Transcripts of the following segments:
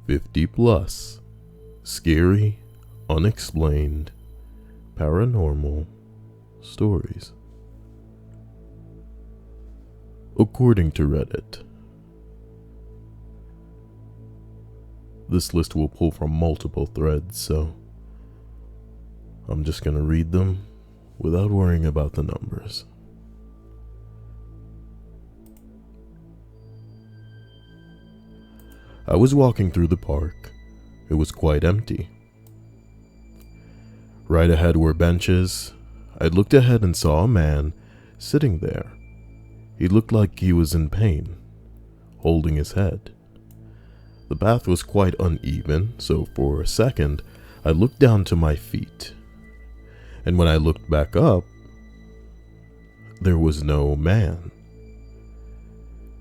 50 plus, scary, unexplained, paranormal stories. According to Reddit, this list will pull from multiple threads, so I'm just gonna read them without worrying about the numbers. I was walking through the park. It was quite empty. Right ahead were benches. I looked ahead and saw a man sitting there. He looked like he was in pain, holding his head. The path was quite uneven, so for a second, I looked down to my feet. And when I looked back up, there was no man.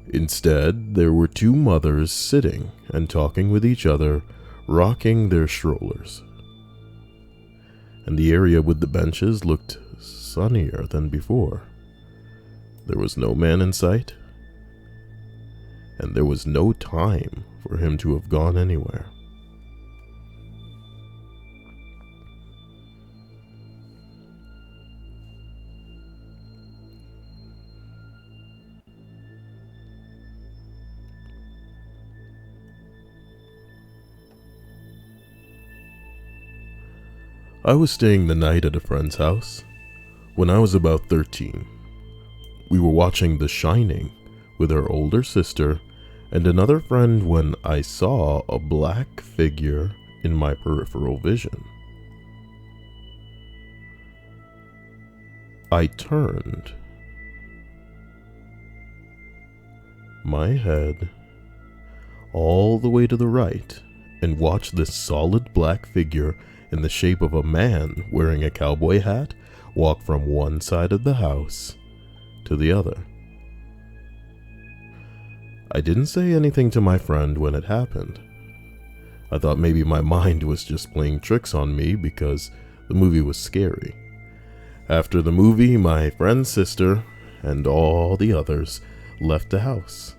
Instead, there were two mothers sitting and talking with each other, rocking their strollers. And the area with the benches looked sunnier than before. There was no man in sight, and there was no time for him to have gone anywhere. I was staying the night at a friend's house when I was about 13. We were watching The Shining with her older sister and another friend when I saw a black figure in my peripheral vision. I turned my head all the way to the right and watched this solid black figure in the shape of a man wearing a cowboy hat walk from one side of the house to the other. I didn't say anything to my friend when it happened. I thought maybe my mind was just playing tricks on me because the movie was scary. After the movie, my friend's sister and all the others left the house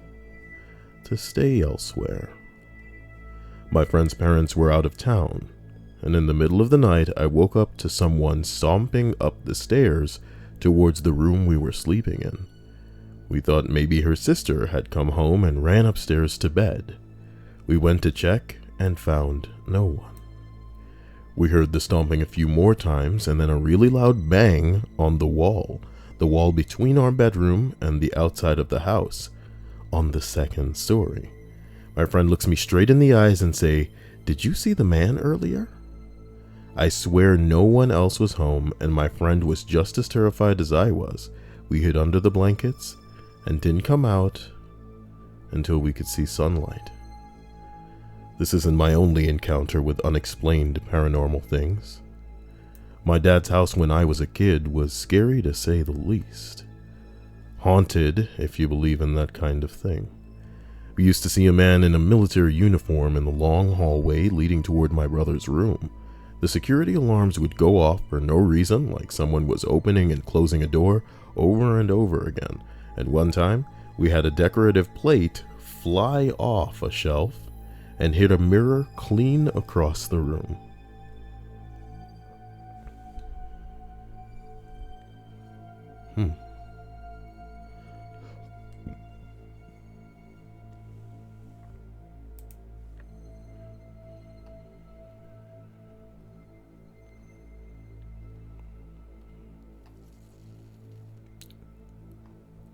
to stay elsewhere. My friend's parents were out of town, and in the middle of the night, I woke up to someone stomping up the stairs towards the room we were sleeping in. We thought maybe her sister had come home and ran upstairs to bed. We went to check and found no one. We heard the stomping a few more times and then a really loud bang on the wall between our bedroom and the outside of the house, on the second story. My friend looks me straight in the eyes and say, "Did you see the man earlier?" I swear no one else was home, and my friend was just as terrified as I was. We hid under the blankets and didn't come out until we could see sunlight. This isn't my only encounter with unexplained paranormal things. My dad's house when I was a kid was scary to say the least. Haunted, if you believe in that kind of thing. We used to see a man in a military uniform in the long hallway leading toward my brother's room. The security alarms would go off for no reason, like someone was opening and closing a door over and over again. And one time, we had a decorative plate fly off a shelf and hit a mirror clean across the room.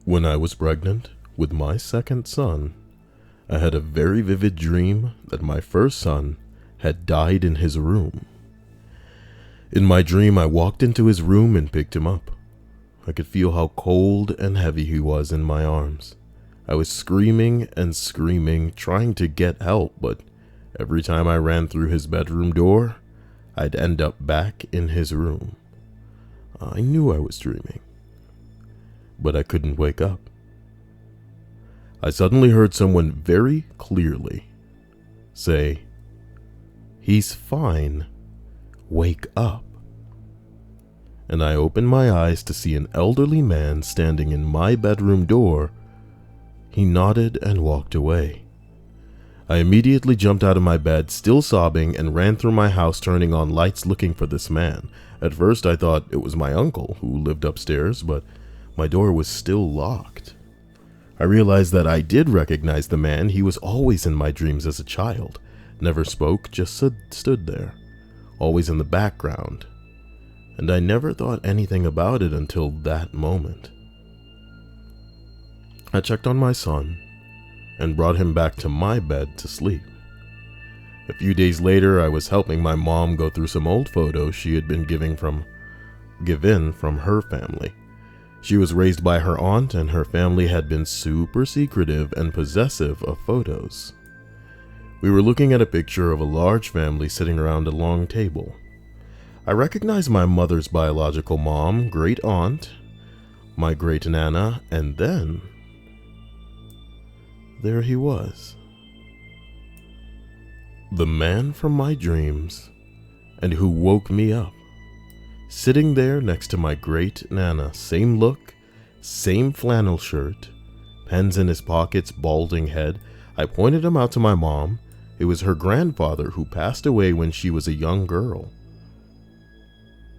When I was pregnant with my second son, I had a very vivid dream that my first son had died in his room. In my dream, I walked into his room and picked him up. I could feel how cold and heavy he was in my arms. I was screaming and screaming, trying to get help, but every time I ran through his bedroom door, I'd end up back in his room. I knew I was dreaming, but I couldn't wake up. I suddenly heard someone very clearly say, "He's fine. Wake up." And I opened my eyes to see an elderly man standing in my bedroom door. He nodded and walked away. I immediately jumped out of my bed, still sobbing, and ran through my house turning on lights looking for this man. At first I thought it was my uncle who lived upstairs, but my door was still locked. I realized that I did recognize the man. He was always in my dreams as a child. Never spoke, just stood there, always in the background. And I never thought anything about it until that moment. I checked on my son and brought him back to my bed to sleep. A few days later, I was helping my mom go through some old photos she had been given from her family. She was raised by her aunt, and her family had been super secretive and possessive of photos. We were looking at a picture of a large family sitting around a long table. I recognized my mother's biological mom, great aunt, my great nana, and then there he was. The man from my dreams, and who woke me up. Sitting there next to my great nana, same look, same flannel shirt, pens in his pockets, balding head. I pointed him out to my mom. It was her grandfather who passed away when she was a young girl.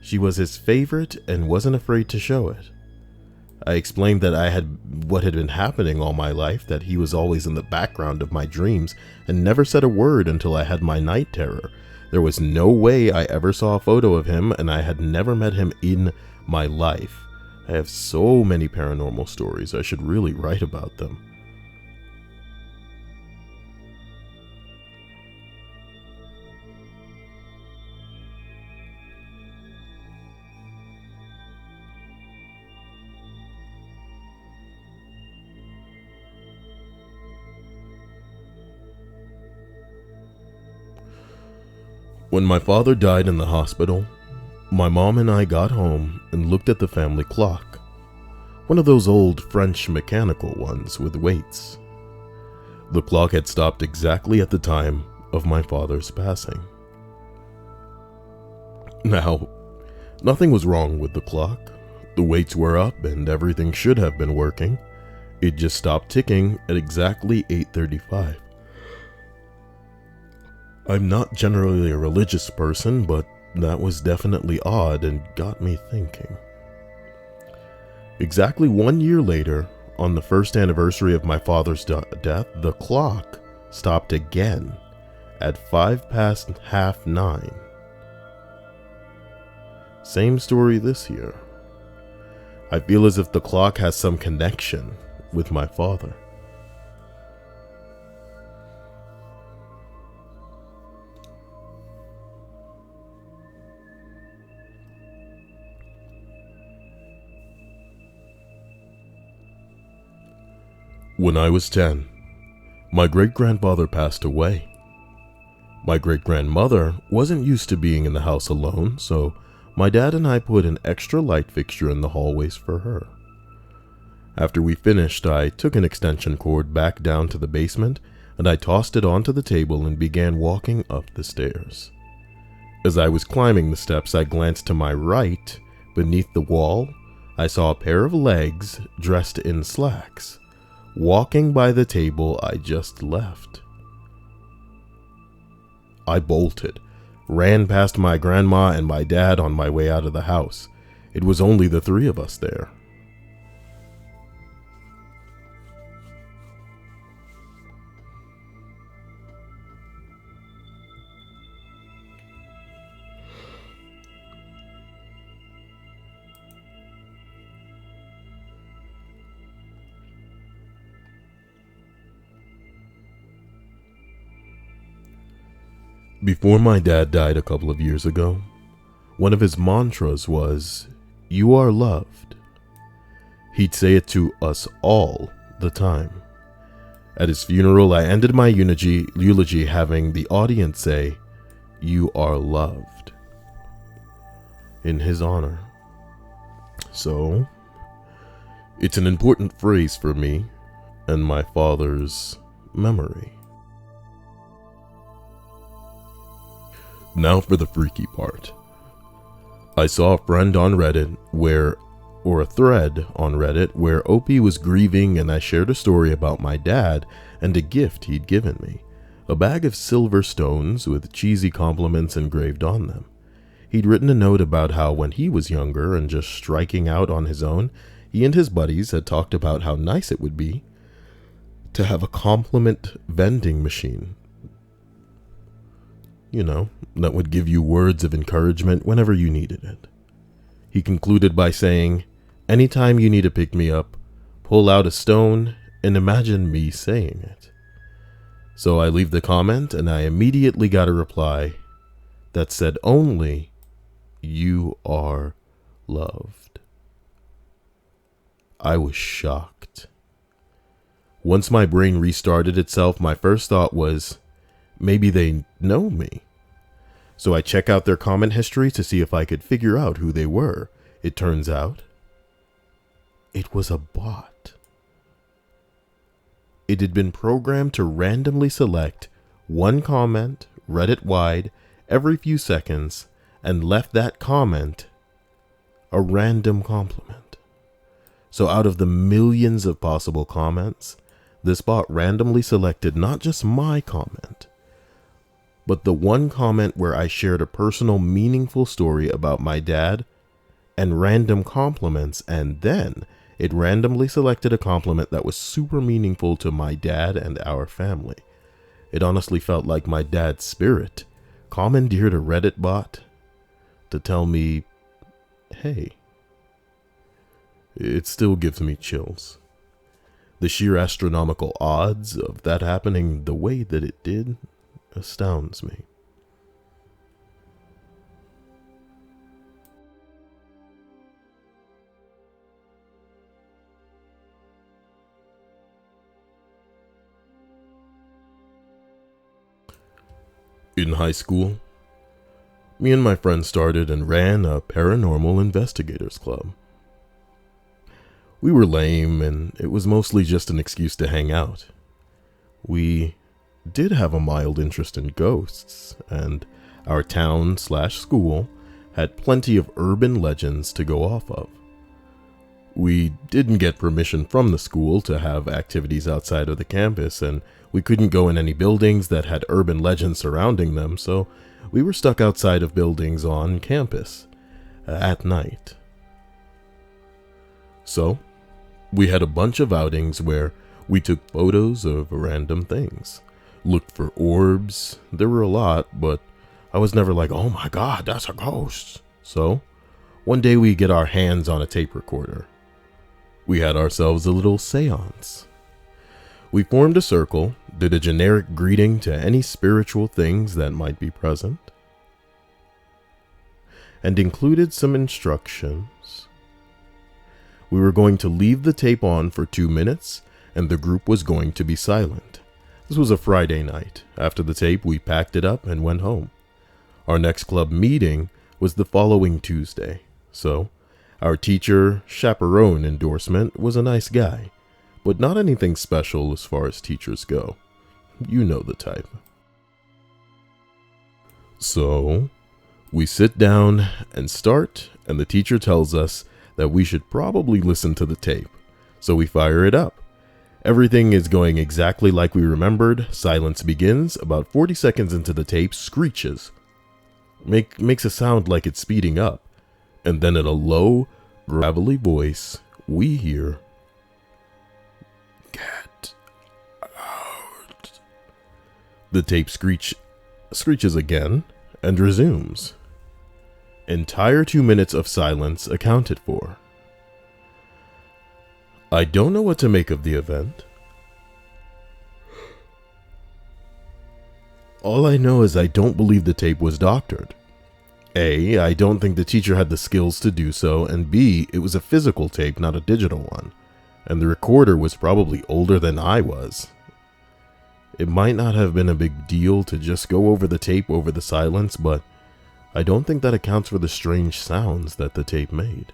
She was his favorite and wasn't afraid to show it. I explained that what had been happening all my life, that he was always in the background of my dreams and never said a word until I had my night terror. There was no way I ever saw a photo of him, and I had never met him in my life. I have so many paranormal stories, I should really write about them. When my father died in the hospital, my mom and I got home and looked at the family clock, one of those old French mechanical ones with weights. The clock had stopped exactly at the time of my father's passing. Now, nothing was wrong with the clock. The weights were up and everything should have been working. It just stopped ticking at exactly 8:35. I'm not generally a religious person, but that was definitely odd and got me thinking. Exactly 1 year later, on the first anniversary of my father's death, the clock stopped again at 9:05. Same story this year. I feel as if the clock has some connection with my father. When I was 10, my great-grandfather passed away. My great-grandmother wasn't used to being in the house alone, so my dad and I put an extra light fixture in the hallways for her. After we finished, I took an extension cord back down to the basement and I tossed it onto the table and began walking up the stairs. As I was climbing the steps, I glanced to my right. Beneath the wall, I saw a pair of legs dressed in slacks, walking by the table I just left. I bolted, ran past my grandma and my dad on my way out of the house. It was only the three of us there. Before my dad died a couple of years ago, one of his mantras was, "You are loved." He'd say it to us all the time. At his funeral, I ended my eulogy having the audience say, "You are loved," in his honor. So, it's an important phrase for me and my father's memory. Now for the freaky part. I saw a friend on Reddit a thread on Reddit where OP was grieving, and I shared a story about my dad and a gift he'd given me. a bag of silver stones with cheesy compliments engraved on them. He'd written a note about how when he was younger and just striking out on his own, he and his buddies had talked about how nice it would be to have a compliment vending machine. You know, that would give you words of encouragement whenever you needed it. He concluded by saying, "Anytime you need to pick me up, pull out a stone and imagine me saying it." So I leave the comment and I immediately got a reply that said only, "You are loved." I was shocked. Once my brain restarted itself, my first thought was, maybe they know me. So I check out their comment history to see if I could figure out who they were. It turns out, it was a bot. It had been programmed to randomly select one comment, read it wide, every few seconds, and left that comment a random compliment. So out of the millions of possible comments, this bot randomly selected not just my comment, but the one comment where I shared a personal, meaningful story about my dad and random compliments, and then it randomly selected a compliment that was super meaningful to my dad and our family. It honestly felt like my dad's spirit commandeered a Reddit bot to tell me, hey. It still gives me chills. The sheer astronomical odds of that happening the way that it did astounds me. In high school, me and my friends started and ran a paranormal investigators club. We were lame, and it was mostly just an excuse to hang out. We did have a mild interest in ghosts, and our town/school had plenty of urban legends to go off of. We didn't get permission from the school to have activities outside of the campus, and we couldn't go in any buildings that had urban legends surrounding them, so we were stuck outside of buildings on campus at night. So, we had a bunch of outings where we took photos of random things, looked for orbs. There were a lot, but I was never like, oh my god, that's a ghost. So, one day we get our hands on a tape recorder. We had ourselves a little seance. We formed a circle, did a generic greeting to any spiritual things that might be present, and included some instructions. We were going to leave the tape on for 2 minutes, and the group was going to be silent. This was a Friday night. After the tape, we packed it up and went home. Our next club meeting was the following Tuesday, so our teacher chaperone endorsement was a nice guy, but not anything special as far as teachers go. You know the type. So, we sit down and start, and the teacher tells us that we should probably listen to the tape. So we fire it up. Everything is going exactly like we remembered. Silence begins. About 40 seconds into the tape, screeches. Makes a sound like it's speeding up. And then in a low, gravelly voice, we hear, "Get out." The tape screeches again and resumes. Entire 2 minutes of silence accounted for. I don't know what to make of the event. All I know is I don't believe the tape was doctored. A, I don't think the teacher had the skills to do so, and B, it was a physical tape, not a digital one, and the recorder was probably older than I was. It might not have been a big deal to just go over the tape over the silence, but I don't think that accounts for the strange sounds that the tape made.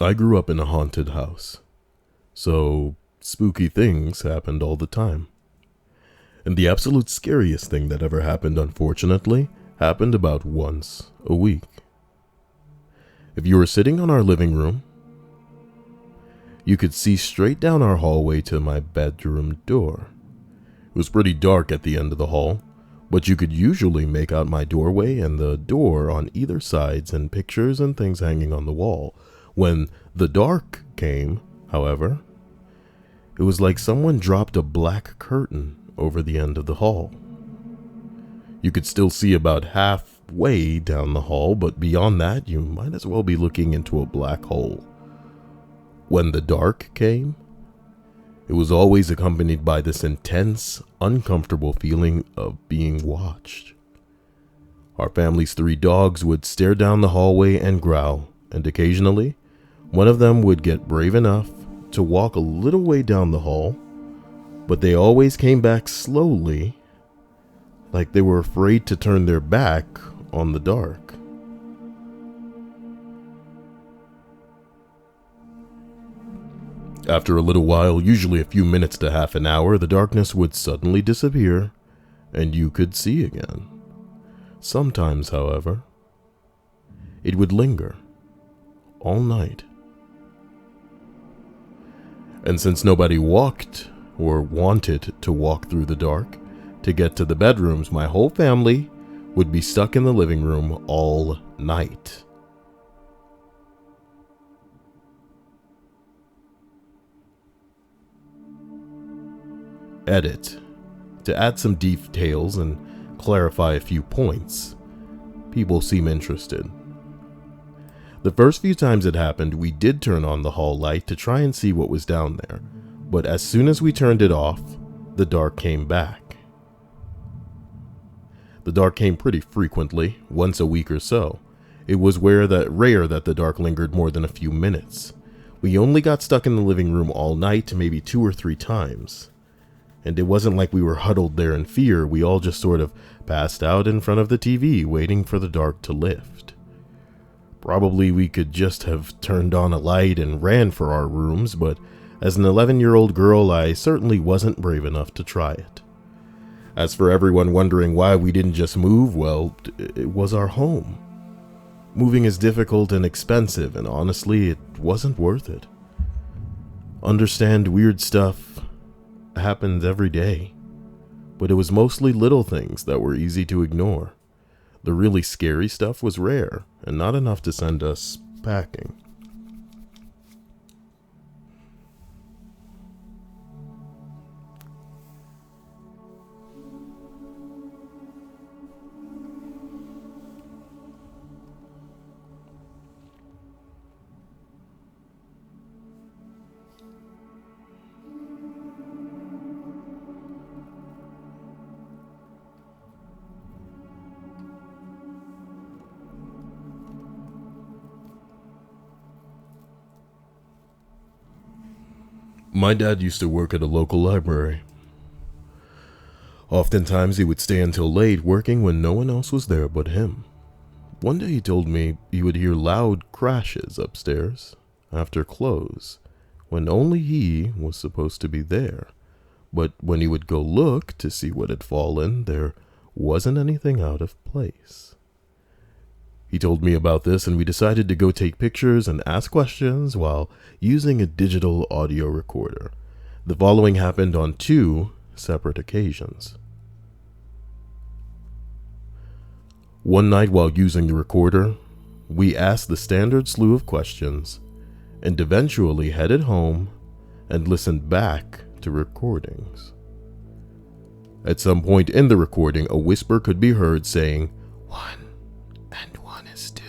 I grew up in a haunted house, so spooky things happened all the time. And the absolute scariest thing that ever happened, unfortunately, happened about once a week. If you were sitting on our living room, you could see straight down our hallway to my bedroom door. It was pretty dark at the end of the hall, but you could usually make out my doorway and the door on either sides and pictures and things hanging on the wall. When the dark came, however, it was like someone dropped a black curtain over the end of the hall. You could still see about halfway down the hall, but beyond that, you might as well be looking into a black hole. When the dark came, it was always accompanied by this intense, uncomfortable feeling of being watched. Our family's 3 dogs would stare down the hallway and growl, and occasionally, one of them would get brave enough to walk a little way down the hall, but they always came back slowly, like they were afraid to turn their back on the dark. After a little while, usually a few minutes to half an hour, the darkness would suddenly disappear, and you could see again. Sometimes, however, it would linger all night. And since nobody walked or wanted to walk through the dark to get to the bedrooms, my whole family would be stuck in the living room all night. Edit. To add some details and clarify a few points. People seem interested. The first few times it happened, we did turn on the hall light to try and see what was down there, but as soon as we turned it off, the dark came back. The dark came pretty frequently, once a week or so. It was rare that the dark lingered more than a few minutes. We only got stuck in the living room all night, maybe 2 or 3 times. And it wasn't like we were huddled there in fear. We all just sort of passed out in front of the TV, waiting for the dark to lift. Probably we could just have turned on a light and ran for our rooms, but as an 11-year-old girl, I certainly wasn't brave enough to try it. As for everyone wondering why we didn't just move, well, it was our home. Moving is difficult and expensive, and honestly, it wasn't worth it. Understand, weird stuff happened every day, but it was mostly little things that were easy to ignore. The really scary stuff was rare, and not enough to send us packing. My dad used to work at a local library. Oftentimes he would stay until late working when no one else was there but him. One day he told me he would hear loud crashes upstairs after close when only he was supposed to be there. But when he would go look to see what had fallen, there wasn't anything out of place. He told me about this, and we decided to go take pictures and ask questions while using a digital audio recorder. The following happened on 2 separate occasions. One night while using the recorder, we asked the standard slew of questions and eventually headed home and listened back to recordings. At some point in the recording, a whisper could be heard saying, 1 and 1 is 2.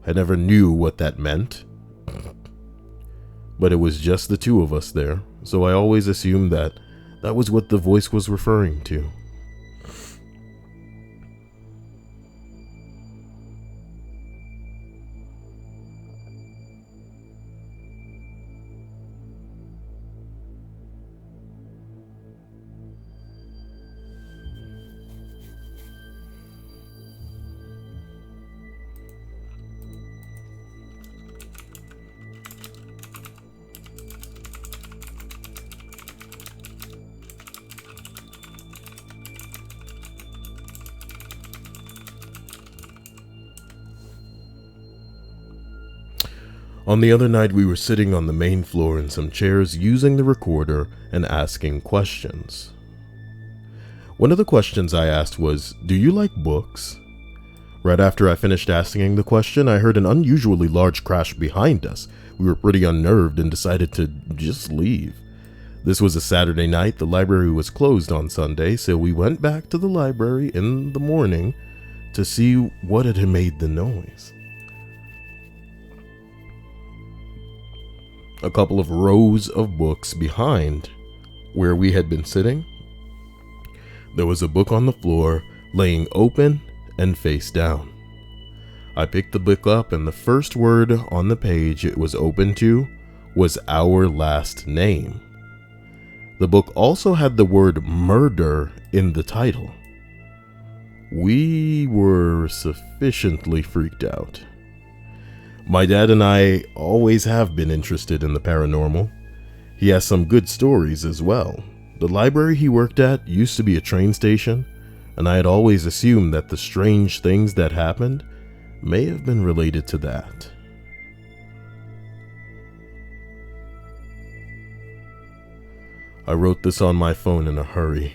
I never knew what that meant, but it was just the 2 of us there, so I always assumed that was what the voice was referring to. On the other night, we were sitting on the main floor in some chairs using the recorder and asking questions. One of the questions I asked was, "Do you like books?" Right after I finished asking the question, I heard an unusually large crash behind us. We were pretty unnerved and decided to just leave. This was a Saturday night. The library was closed on Sunday, so we went back to the library in the morning to see what had made the noise. A couple of rows of books behind where we had been sitting, there was a book on the floor, laying open and face down. I picked the book up, and the first word on the page it was open to was our last name. The book also had the word murder in the title. We were sufficiently freaked out. My dad and I always have been interested in the paranormal. He has some good stories as well. The library he worked at used to be a train station, and I had always assumed that the strange things that happened may have been related to that. I wrote this on my phone in a hurry,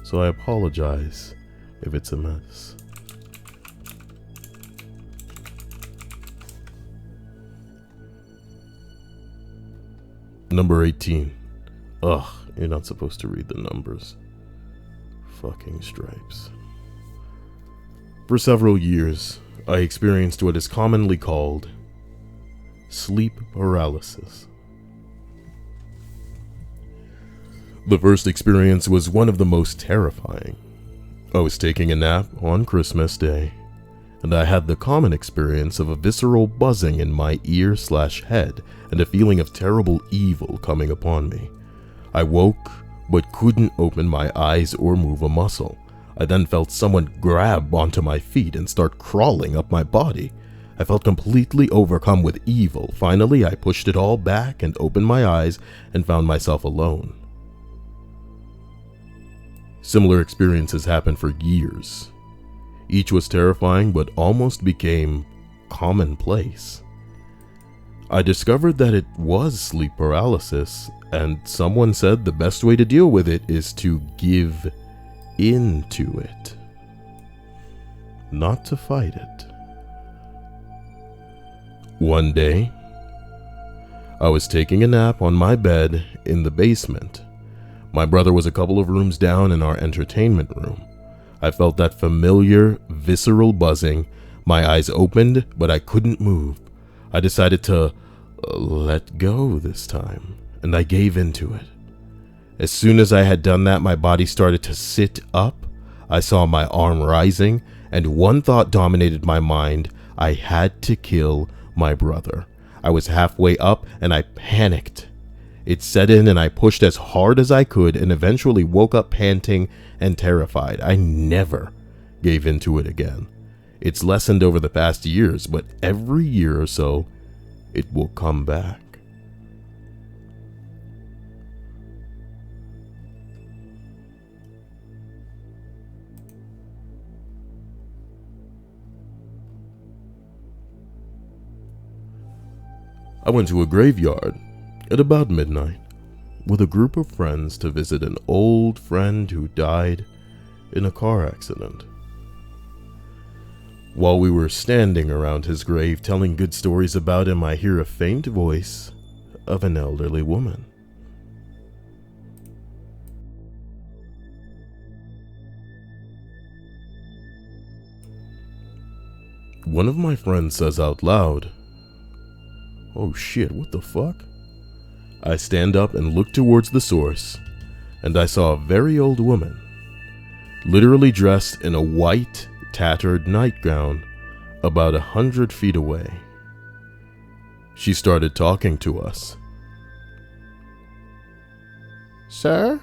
so I apologize if it's a mess. Number 18. Ugh, you're not supposed to read the numbers. Fucking stripes. For several years, I experienced what is commonly called sleep paralysis. The first experience was one of the most terrifying. I was taking a nap on Christmas Day, and I had the common experience of a visceral buzzing in my ear/head and a feeling of terrible evil coming upon me. I woke, but couldn't open my eyes or move a muscle. I then felt someone grab onto my feet and start crawling up my body. I felt completely overcome with evil. Finally, I pushed it all back and opened my eyes and found myself alone. Similar experiences happened for years. Each was terrifying, but almost became commonplace. I discovered that it was sleep paralysis, and someone said the best way to deal with it is to give into it, not to fight it. One day, I was taking a nap on my bed in the basement. My brother was a couple of rooms down in our entertainment room. I felt that familiar, visceral buzzing. My eyes opened, but I couldn't move. I decided to let go this time, and I gave into it. As soon as I had done that, my body started to sit up. I saw my arm rising, and one thought dominated my mind. I had to kill my brother. I was halfway up, and I panicked. It set in, and I pushed as hard as I could and eventually woke up panting and terrified. I never gave into it again. It's lessened over the past years, but every year or so, it will come back. I went to a graveyard at about midnight with a group of friends to visit an old friend who died in a car accident. While we were standing around his grave telling good stories about him, I hear a faint voice of an elderly woman. One of my friends says out loud, "Oh shit, what the fuck?" I stand up and look towards the source, and I saw a very old woman, literally dressed in a white, tattered nightgown, about 100 feet away. She started talking to us. "Sir,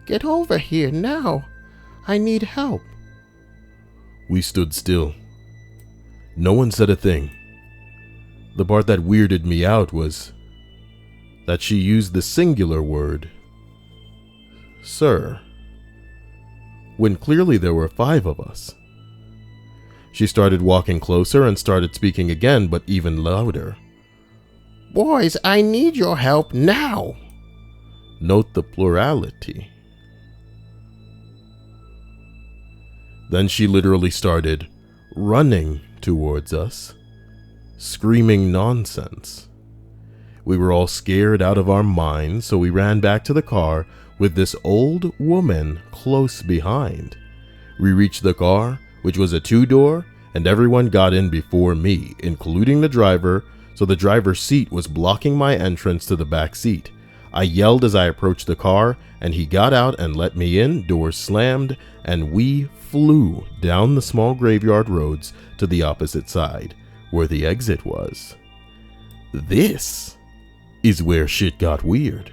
get over here now. I need help." We stood still. No one said a thing. The part that weirded me out was that she used the singular word, "sir," when clearly there were 5 of us. She started walking closer and started speaking again, but even louder. Boys, I need your help now. Note the plurality. Then she literally started running towards us, screaming nonsense. We were all scared out of our minds, so we ran back to the car with this old woman close behind. We reached the car, which was a 2-door, and everyone got in before me, including the driver, so the driver's seat was blocking my entrance to the back seat. I yelled as I approached the car, and he got out and let me in, doors slammed, and we flew down the small graveyard roads to the opposite side, where the exit was. This is where shit got weird.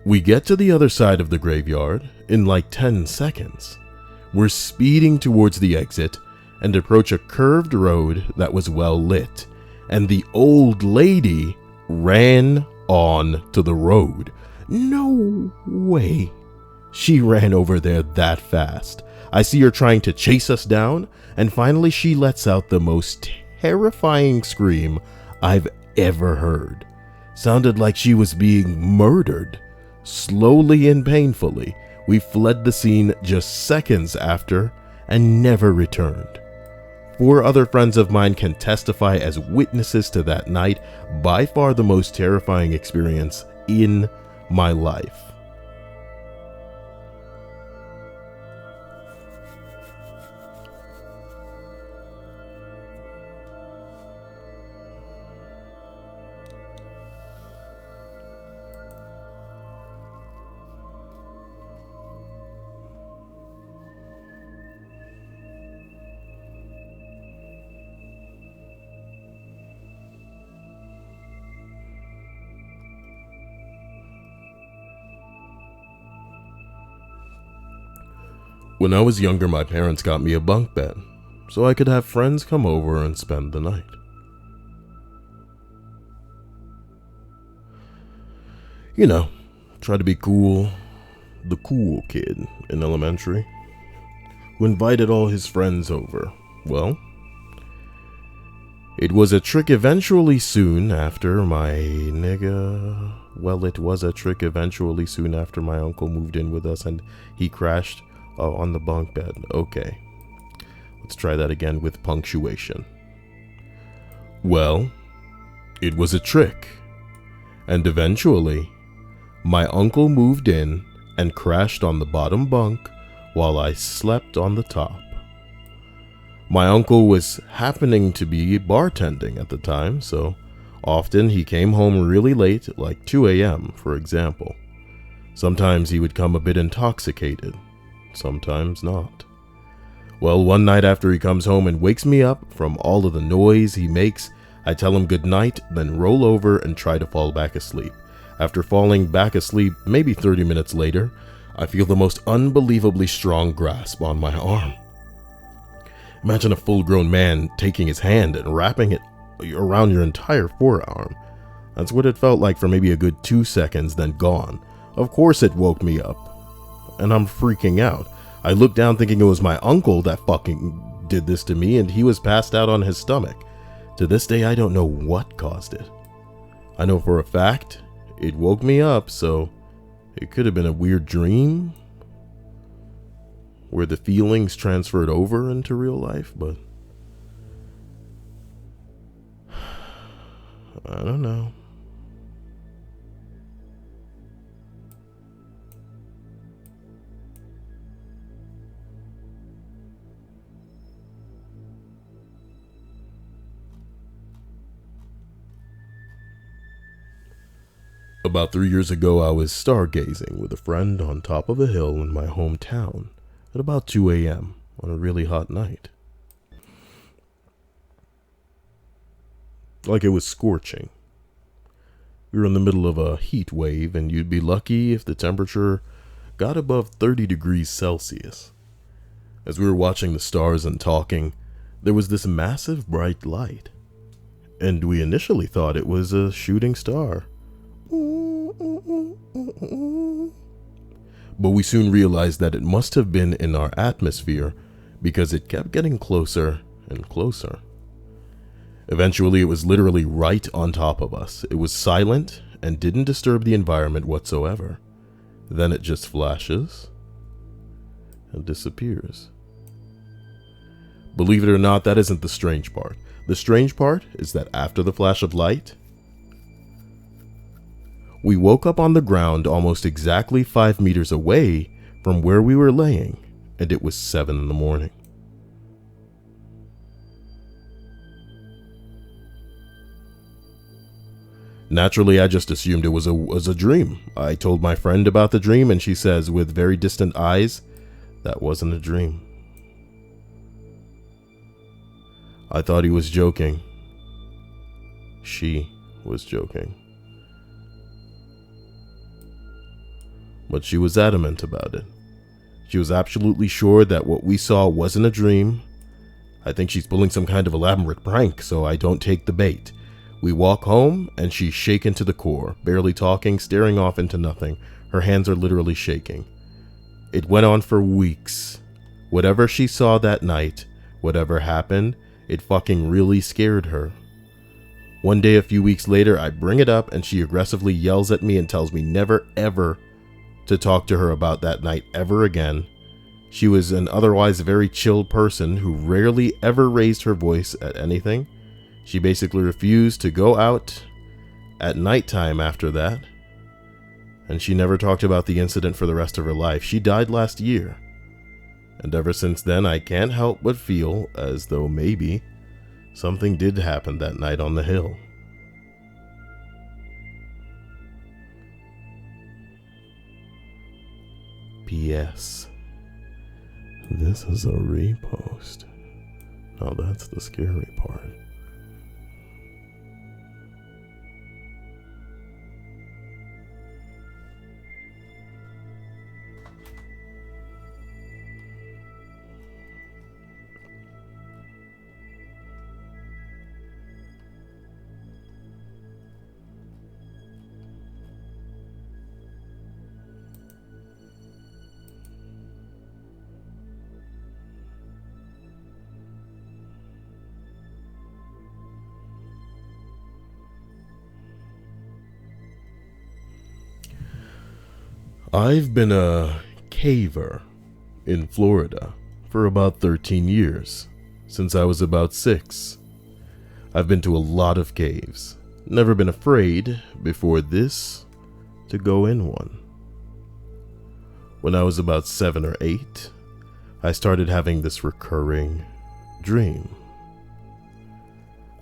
We get to the other side of the graveyard in like 10 seconds. We're speeding towards the exit and approach a curved road that was well lit, and the old lady ran on to the road. No way. She ran over there that fast. I see her trying to chase us down, and finally she lets out the most terrifying scream I've ever heard. Sounded like she was being murdered. Slowly and painfully, we fled the scene just seconds after and never returned. 4 other friends of mine can testify as witnesses to that night, by far the most terrifying experience in my life. When I was younger, my parents got me a bunk bed, so I could have friends come over and spend the night. You know, try to be cool, the cool kid in elementary, who invited all his friends over. Well, it was a trick eventually soon after my uncle moved in with us and he crashed on the bunk bed. Okay, let's try that again with punctuation. Well, it was a trick, and eventually, my uncle moved in and crashed on the bottom bunk while I slept on the top. My uncle was happening to be bartending at the time, so often he came home really late, like 2 a.m., for example. Sometimes he would come a bit intoxicated. Sometimes not. Well, one night after he comes home and wakes me up from all of the noise he makes, I tell him good night, then roll over and try to fall back asleep. After falling back asleep, maybe 30 minutes later, I feel the most unbelievably strong grasp on my arm. Imagine a full-grown man taking his hand and wrapping it around your entire forearm. That's what it felt like for maybe a good 2 seconds, then gone. Of course it woke me up. And I'm freaking out. I looked down thinking it was my uncle that fucking did this to me, and he was passed out on his stomach. To this day, I don't know what caused it. I know for a fact it woke me up, so it could have been a weird dream where the feelings transferred over into real life, but I don't know. About 3 years ago, I was stargazing with a friend on top of a hill in my hometown at about 2 a.m. on a really hot night. Like it was scorching. We were in the middle of a heat wave, and you'd be lucky if the temperature got above 30 degrees Celsius. As we were watching the stars and talking, there was this massive bright light, and we initially thought it was a shooting star. But we soon realized that it must have been in our atmosphere because it kept getting closer and closer. Eventually, it was literally right on top of us. It was silent and didn't disturb the environment whatsoever. Then it just flashes and disappears. Believe it or not, that isn't the strange part. The strange part is that after the flash of light, we woke up on the ground almost exactly 5 meters away from where we were laying, and it was 7 in the morning. Naturally, I just assumed it was a dream. I told my friend about the dream, and she says with very distant eyes, that wasn't a dream. I thought he was joking. She was joking. But she was adamant about it. She was absolutely sure that what we saw wasn't a dream. I think she's pulling some kind of elaborate prank, so I don't take the bait. We walk home, and she's shaken to the core, barely talking, staring off into nothing. Her hands are literally shaking. It went on for weeks. Whatever she saw that night, whatever happened, it fucking really scared her. One day, a few weeks later, I bring it up, and she aggressively yells at me and tells me never, ever to talk to her about that night ever again. She was an otherwise very chill person who rarely ever raised her voice at anything. She basically refused to go out at nighttime after that, and she never talked about the incident for the rest of her life. She died last year, and ever since then I can't help but feel as though maybe something did happen that night on the hill. P.S. This is a repost. Now that's the scary part. I've been a caver in Florida for about 13 years, since I was about 6. I've been to a lot of caves, never been afraid before this to go in one. When I was about 7 or 8, I started having this recurring dream.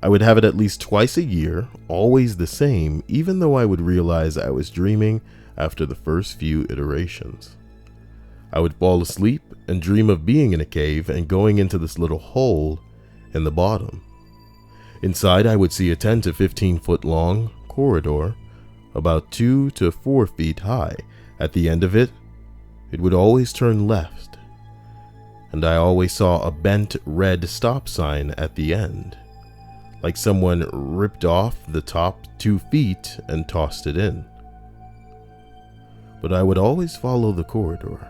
I would have it at least twice a year, always the same, even though I would realize I was dreaming after the first few iterations. I would fall asleep and dream of being in a cave and going into this little hole in the bottom. Inside, I would see a 10 to 15 foot long corridor, about 2 to 4 feet high. At the end of it, it would always turn left, and I always saw a bent red stop sign at the end, like someone ripped off the top 2 feet and tossed it in. But I would always follow the corridor.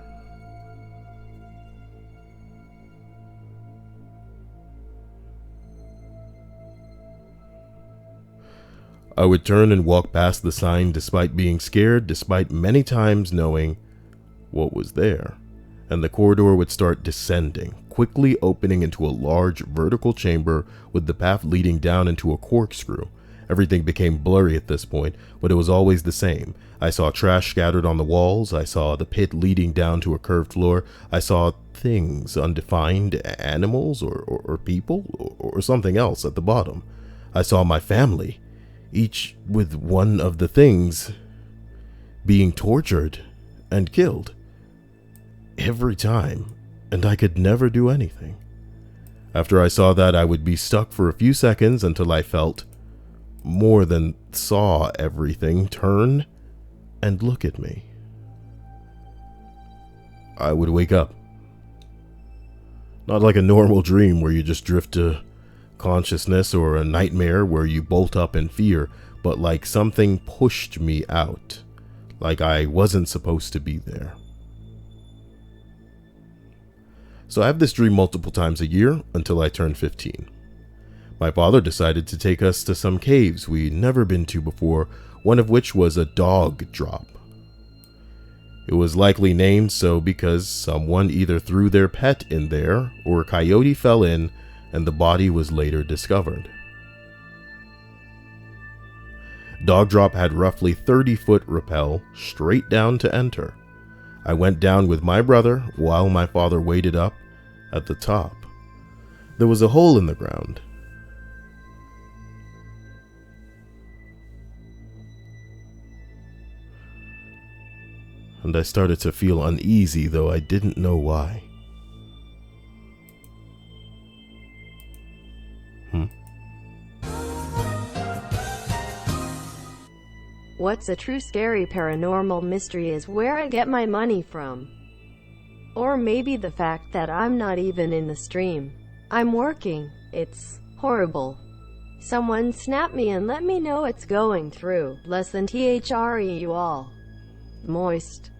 I would turn and walk past the sign despite being scared, despite many times knowing what was there, and the corridor would start descending, quickly opening into a large vertical chamber with the path leading down into a corkscrew. Everything became blurry at this point, but it was always the same. I saw trash scattered on the walls. I saw the pit leading down to a curved floor. I saw things, undefined animals or people or something else at the bottom. I saw my family, each with one of the things being tortured and killed. Every time, and I could never do anything. After I saw that, I would be stuck for a few seconds until I felt more than saw everything turn and look at me. I would wake up. Not like a normal dream where you just drift to consciousness or a nightmare where you bolt up in fear, but like something pushed me out, like I wasn't supposed to be there. So I have this dream multiple times a year until I turn 15. My father decided to take us to some caves we'd never been to before, one of which was a dog drop. It was likely named so because someone either threw their pet in there or a coyote fell in and the body was later discovered. Dog drop had roughly 30-foot rappel straight down to enter. I went down with my brother while my father waited up at the top. There was a hole in the ground. And I started to feel uneasy, though I didn't know why. What's a true scary paranormal mystery is where I get my money from. Or maybe the fact that I'm not even in the stream. I'm working. It's horrible. Someone snap me and let me know it's going through. Less than THRE you all. Moist.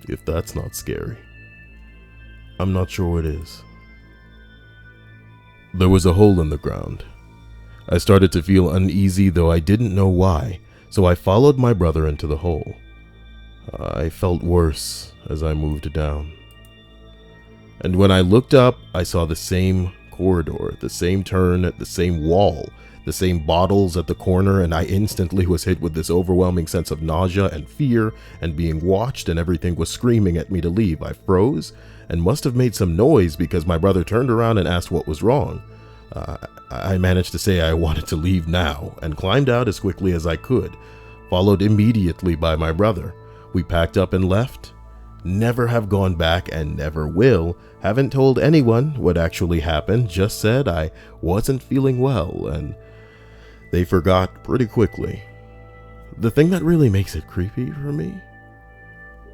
If that's not scary, I'm not sure what is. There was a hole in the ground. I started to feel uneasy, though I didn't know why, so I followed my brother into the hole. I felt worse as I moved down. And when I looked up, I saw the same corridor, the same turn, the same wall, the same bottles at the corner, and I instantly was hit with this overwhelming sense of nausea and fear and being watched, and everything was screaming at me to leave. I froze and must have made some noise because my brother turned around and asked what was wrong. I managed to say I wanted to leave now and climbed out as quickly as I could, followed immediately by my brother. We packed up and left. Never have gone back and never will. Haven't told anyone what actually happened, just said I wasn't feeling well, and they forgot pretty quickly. The thing that really makes it creepy for me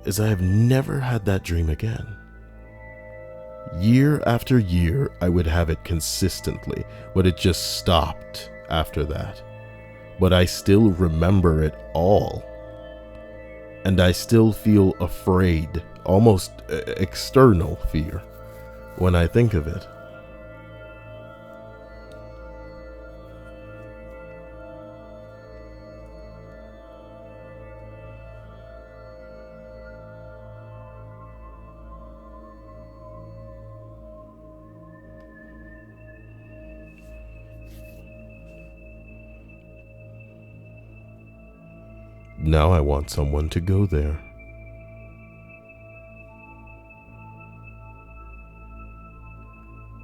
is I have never had that dream again. Year after year, I would have it consistently, but it just stopped after that. But I still remember it all. And I still feel afraid, almost external fear, when I think of it. Now I want someone to go there.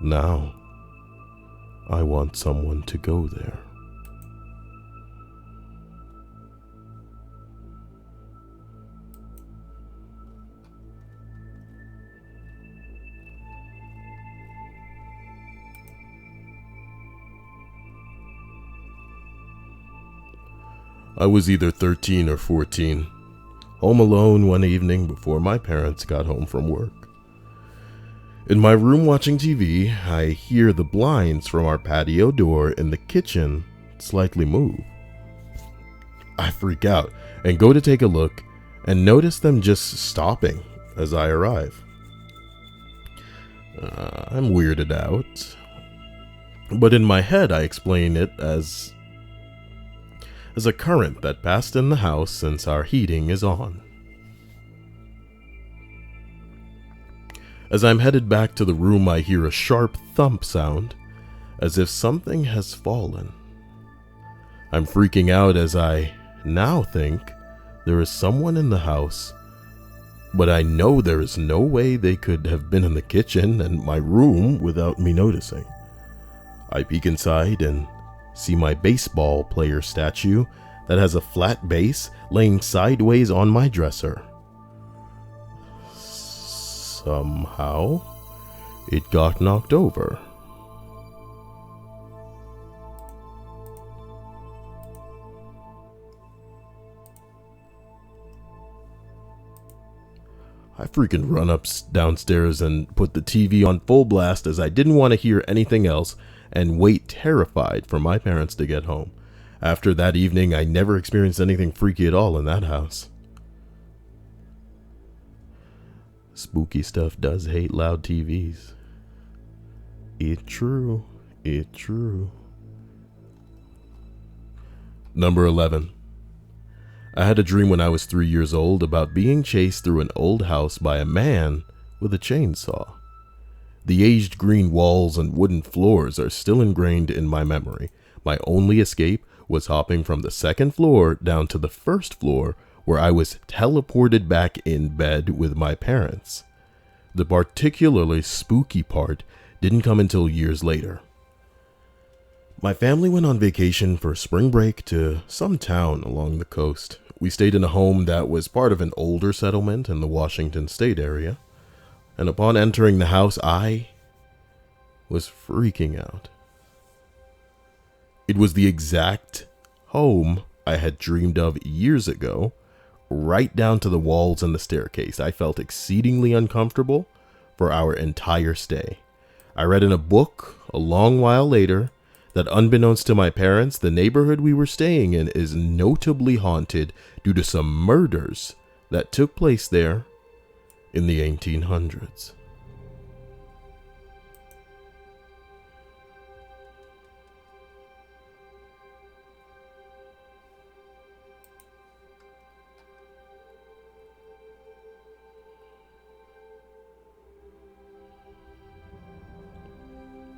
Now I want someone to go there. I was either 13 or 14, home alone one evening before my parents got home from work. In my room watching TV, I hear the blinds from our patio door in the kitchen slightly move. I freak out and go to take a look and notice them just stopping as I arrive. I'm weirded out, but in my head I explain it as a current that passed in the house since our heating is on. As I'm headed back to the room, I hear a sharp thump sound, as if something has fallen. I'm freaking out as I now think there is someone in the house, but I know there is no way they could have been in the kitchen and my room without me noticing. I peek inside and see my baseball player statue that has a flat base laying sideways on my dresser. Somehow, it got knocked over. I freaking run downstairs and put the TV on full blast as I didn't want to hear anything else and wait terrified for my parents to get home. After that evening, I never experienced anything freaky at all in that house. Spooky stuff does hate loud TVs. It true. It true. Number 11. I had a dream when I was 3 years old about being chased through an old house by a man with a chainsaw. The aged green walls and wooden floors are still ingrained in my memory. My only escape was hopping from the second floor down to the first floor, where I was teleported back in bed with my parents. The particularly spooky part didn't come until years later. My family went on vacation for spring break to some town along the coast. We stayed in a home that was part of an older settlement in the Washington state area, and upon entering the house, I was freaking out. It was the exact home I had dreamed of years ago, right down to the walls and the staircase. I felt exceedingly uncomfortable for our entire stay. I read in a book a long while later that unbeknownst to my parents, the neighborhood we were staying in is notably haunted due to some murders that took place there in the 1800s.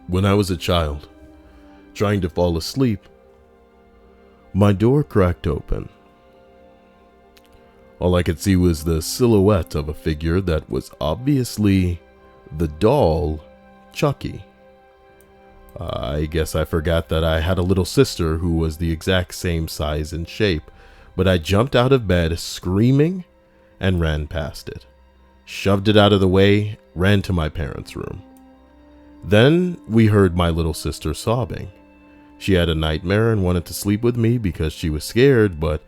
When I was a child, trying to fall asleep, my door cracked open. All I could see was the silhouette of a figure that was obviously the doll, Chucky. I guess I forgot that I had a little sister who was the exact same size and shape, but I jumped out of bed screaming and ran past it, shoved it out of the way, ran to my parents' room. Then we heard my little sister sobbing. She had a nightmare and wanted to sleep with me because she was scared, but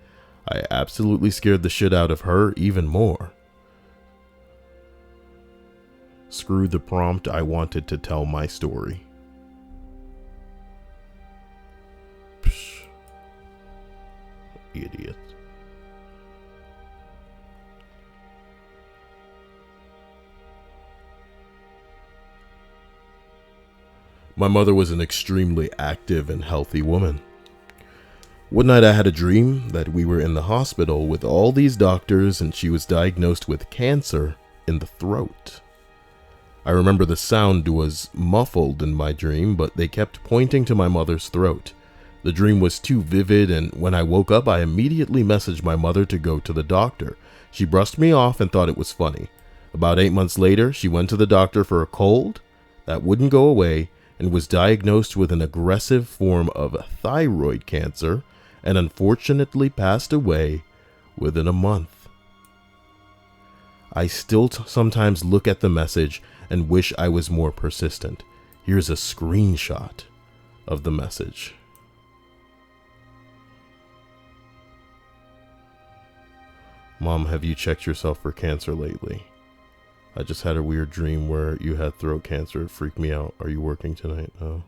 I absolutely scared the shit out of her even more. Screw the prompt, I wanted to tell my story. Psh. Idiot. My mother was an extremely active and healthy woman. One night I had a dream that we were in the hospital with all these doctors and she was diagnosed with cancer in the throat. I remember the sound was muffled in my dream, but they kept pointing to my mother's throat. The dream was too vivid, and when I woke up, I immediately messaged my mother to go to the doctor. She brushed me off and thought it was funny. About 8 months later, she went to the doctor for a cold that wouldn't go away, and was diagnosed with an aggressive form of thyroid cancer and unfortunately passed away within a month. I still sometimes look at the message and wish I was more persistent. Here's a screenshot of the message. Mom, have you checked yourself for cancer lately? I just had a weird dream where you had throat cancer. It freaked me out. Are you working tonight? No.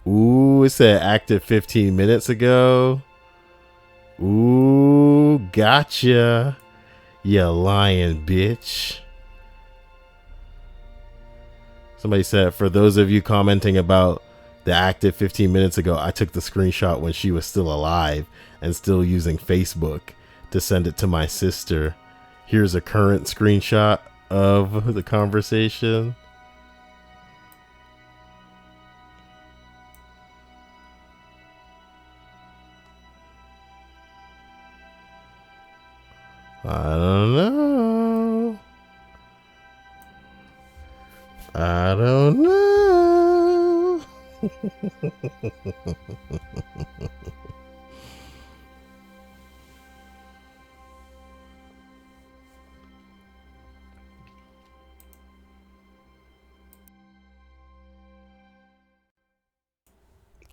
Ooh, it said active 15 minutes ago. Ooh, gotcha. You lying bitch. Somebody said, for those of you commenting about the active 15 minutes ago, I took the screenshot when she was still alive and still using Facebook to send it to my sister. Here's a current screenshot of the conversation. I don't know. I don't know.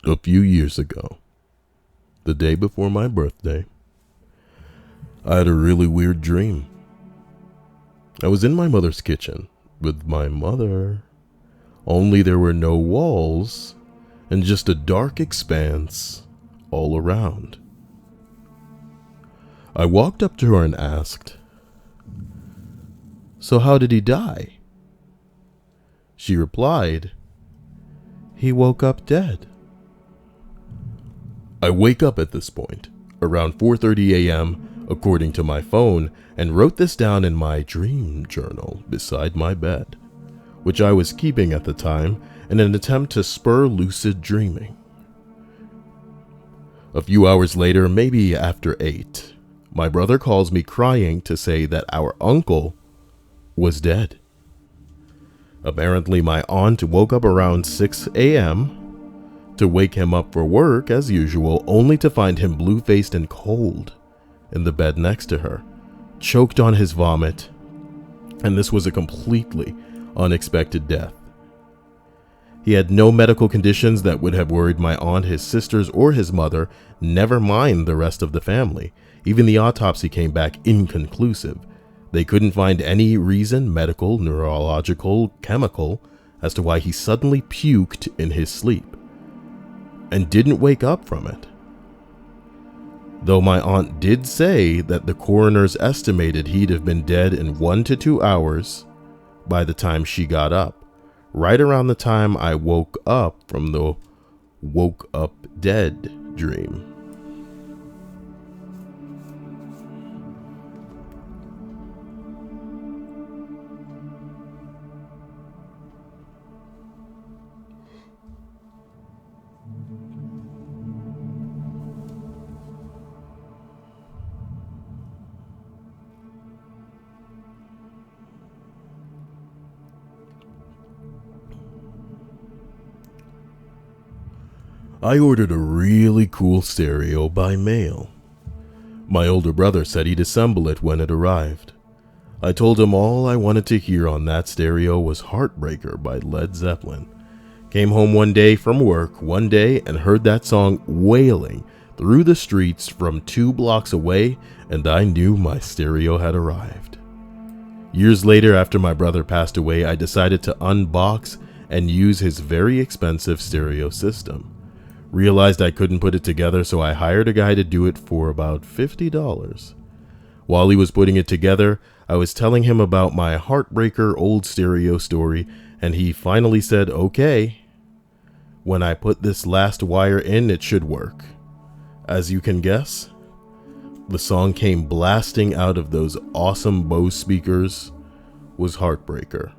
A few years ago, the day before my birthday, I had a really weird dream. I was in my mother's kitchen with my mother, only there were no walls and just a dark expanse all around. I walked up to her and asked, "So how did he die?" She replied, "He woke up dead." I wake up at this point, around 4:30 a.m., according to my phone, and wrote this down in my dream journal beside my bed, which I was keeping at the time in an attempt to spur lucid dreaming. A few hours later, maybe after 8, my brother calls me crying to say that our uncle was dead. Apparently, my aunt woke up around 6 a.m. to wake him up for work as usual, only to find him blue-faced and cold in the bed next to her, choked on his vomit, and this was a completely unexpected death. He had no medical conditions that would have worried my aunt, his sisters, or his mother, never mind the rest of the family. Even the autopsy came back inconclusive. They couldn't find any reason, medical, neurological, chemical, as to why he suddenly puked in his sleep and didn't wake up from it. Though my aunt did say that the coroners estimated he'd have been dead in 1 to 2 hours by the time she got up, right around the time I woke up from the woke up dead dream. I ordered a really cool stereo by mail. My older brother said he'd assemble it when it arrived. I told him all I wanted to hear on that stereo was Heartbreaker by Led Zeppelin. Came home one day from work and heard that song wailing through the streets from 2 blocks away, and I knew my stereo had arrived. Years later, after my brother passed away, I decided to unbox and use his very expensive stereo system. Realized I couldn't put it together, so I hired a guy to do it for about $50. While he was putting it together, I was telling him about my Heartbreaker old stereo story, and he finally said, "Okay. When I put this last wire in, it should work." As you can guess, the song came blasting out of those awesome Bose speakers was Heartbreaker.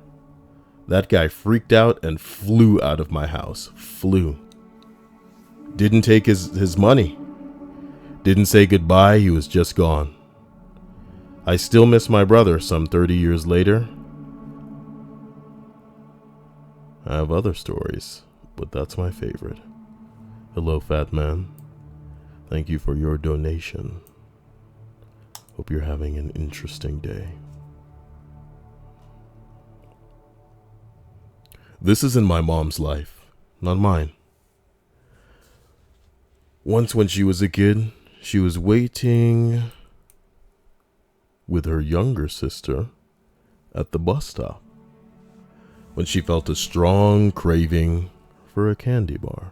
That guy freaked out and flew out of my house. Flew. Didn't take his money. Didn't say goodbye, he was just gone. I still miss my brother some 30 years later. I have other stories, but that's my favorite. Hello, Fat Man. Thank you for your donation. Hope you're having an interesting day. This is in my mom's life, not mine. Once when she was a kid, she was waiting with her younger sister at the bus stop when she felt a strong craving for a candy bar.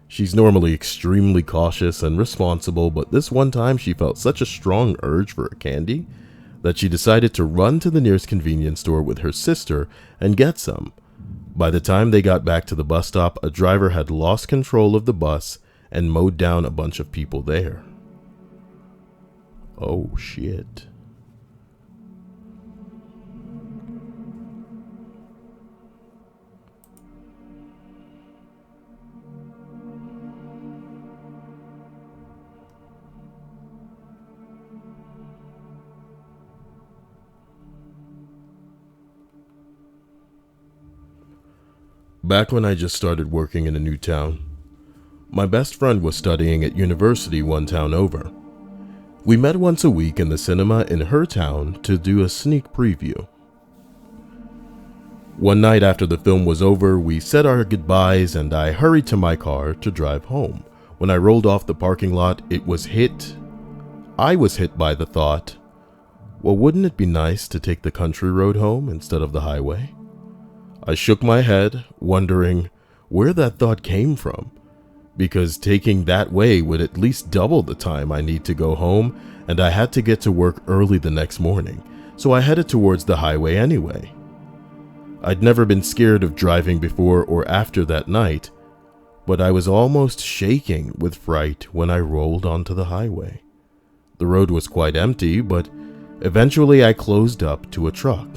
She's normally extremely cautious and responsible, but this one time she felt such a strong urge for a candy that she decided to run to the nearest convenience store with her sister and get some. By the time they got back to the bus stop, a driver had lost control of the bus and mowed down a bunch of people there. Oh shit. Back when I just started working in a new town, my best friend was studying at university one town over. We met once a week in the cinema in her town to do a sneak preview. One night after the film was over, we said our goodbyes and I hurried to my car to drive home. When I rolled off the parking lot, I was hit by the thought, well, wouldn't it be nice to take the country road home instead of the highway? I shook my head, wondering where that thought came from, because taking that way would at least double the time I need to go home, and I had to get to work early the next morning, so I headed towards the highway anyway. I'd never been scared of driving before or after that night, but I was almost shaking with fright when I rolled onto the highway. The road was quite empty, but eventually I closed up to a truck.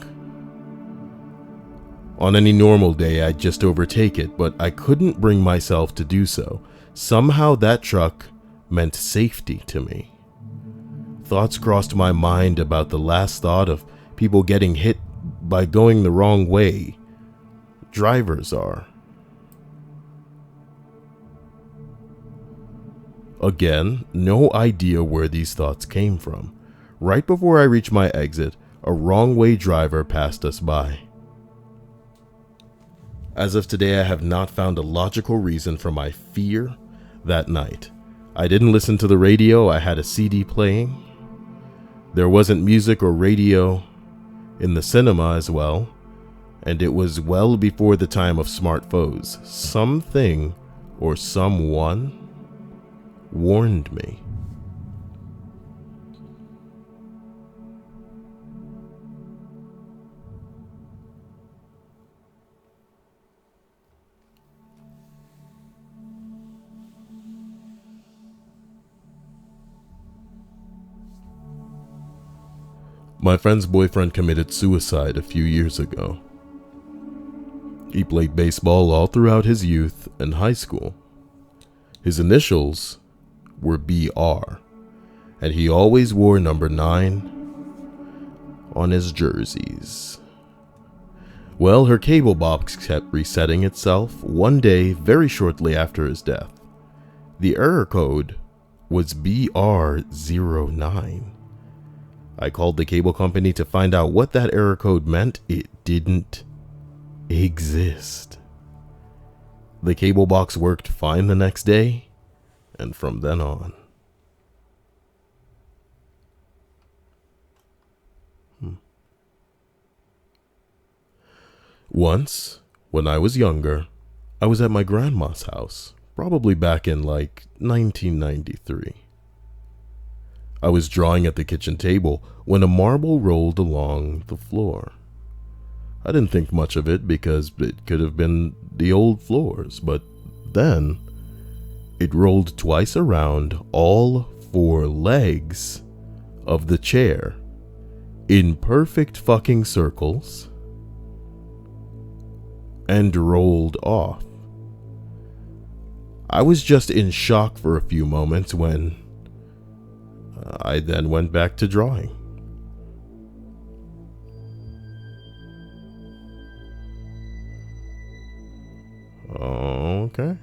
On any normal day, I'd just overtake it, but I couldn't bring myself to do so. Somehow that truck meant safety to me. Thoughts crossed my mind about the last thought of people getting hit by going the wrong way. Drivers are. Again, no idea where these thoughts came from. Right before I reached my exit, a wrong-way driver passed us by. As of today, I have not found a logical reason for my fear that night. I didn't listen to the radio, I had a CD playing. There wasn't music or radio in the cinema as well, and it was well before the time of smartphones. Something or someone warned me. My friend's boyfriend committed suicide a few years ago. He played baseball all throughout his youth and high school. His initials were BR, and he always wore number 9 on his jerseys. Well, her cable box kept resetting itself one day very shortly after his death. The error code was BR09. I called the cable company to find out what that error code meant. It didn't exist. The cable box worked fine the next day, and from then on. Once, when I was younger, I was at my grandma's house, probably back in like 1993. I was drawing at the kitchen table when a marble rolled along the floor. I didn't think much of it because it could have been the old floors, but then it rolled twice around all 4 legs of the chair in perfect fucking circles and rolled off. I was just in shock for a few moments when I then went back to drawing. Okay.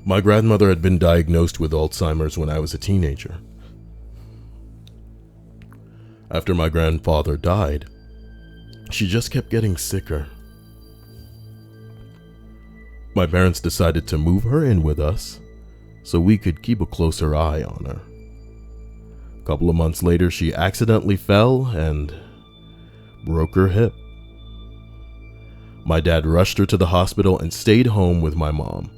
My grandmother had been diagnosed with Alzheimer's when I was a teenager. After my grandfather died, she just kept getting sicker. My parents decided to move her in with us so we could keep a closer eye on her. A couple of months later, she accidentally fell and broke her hip. My dad rushed her to the hospital and stayed home with my mom.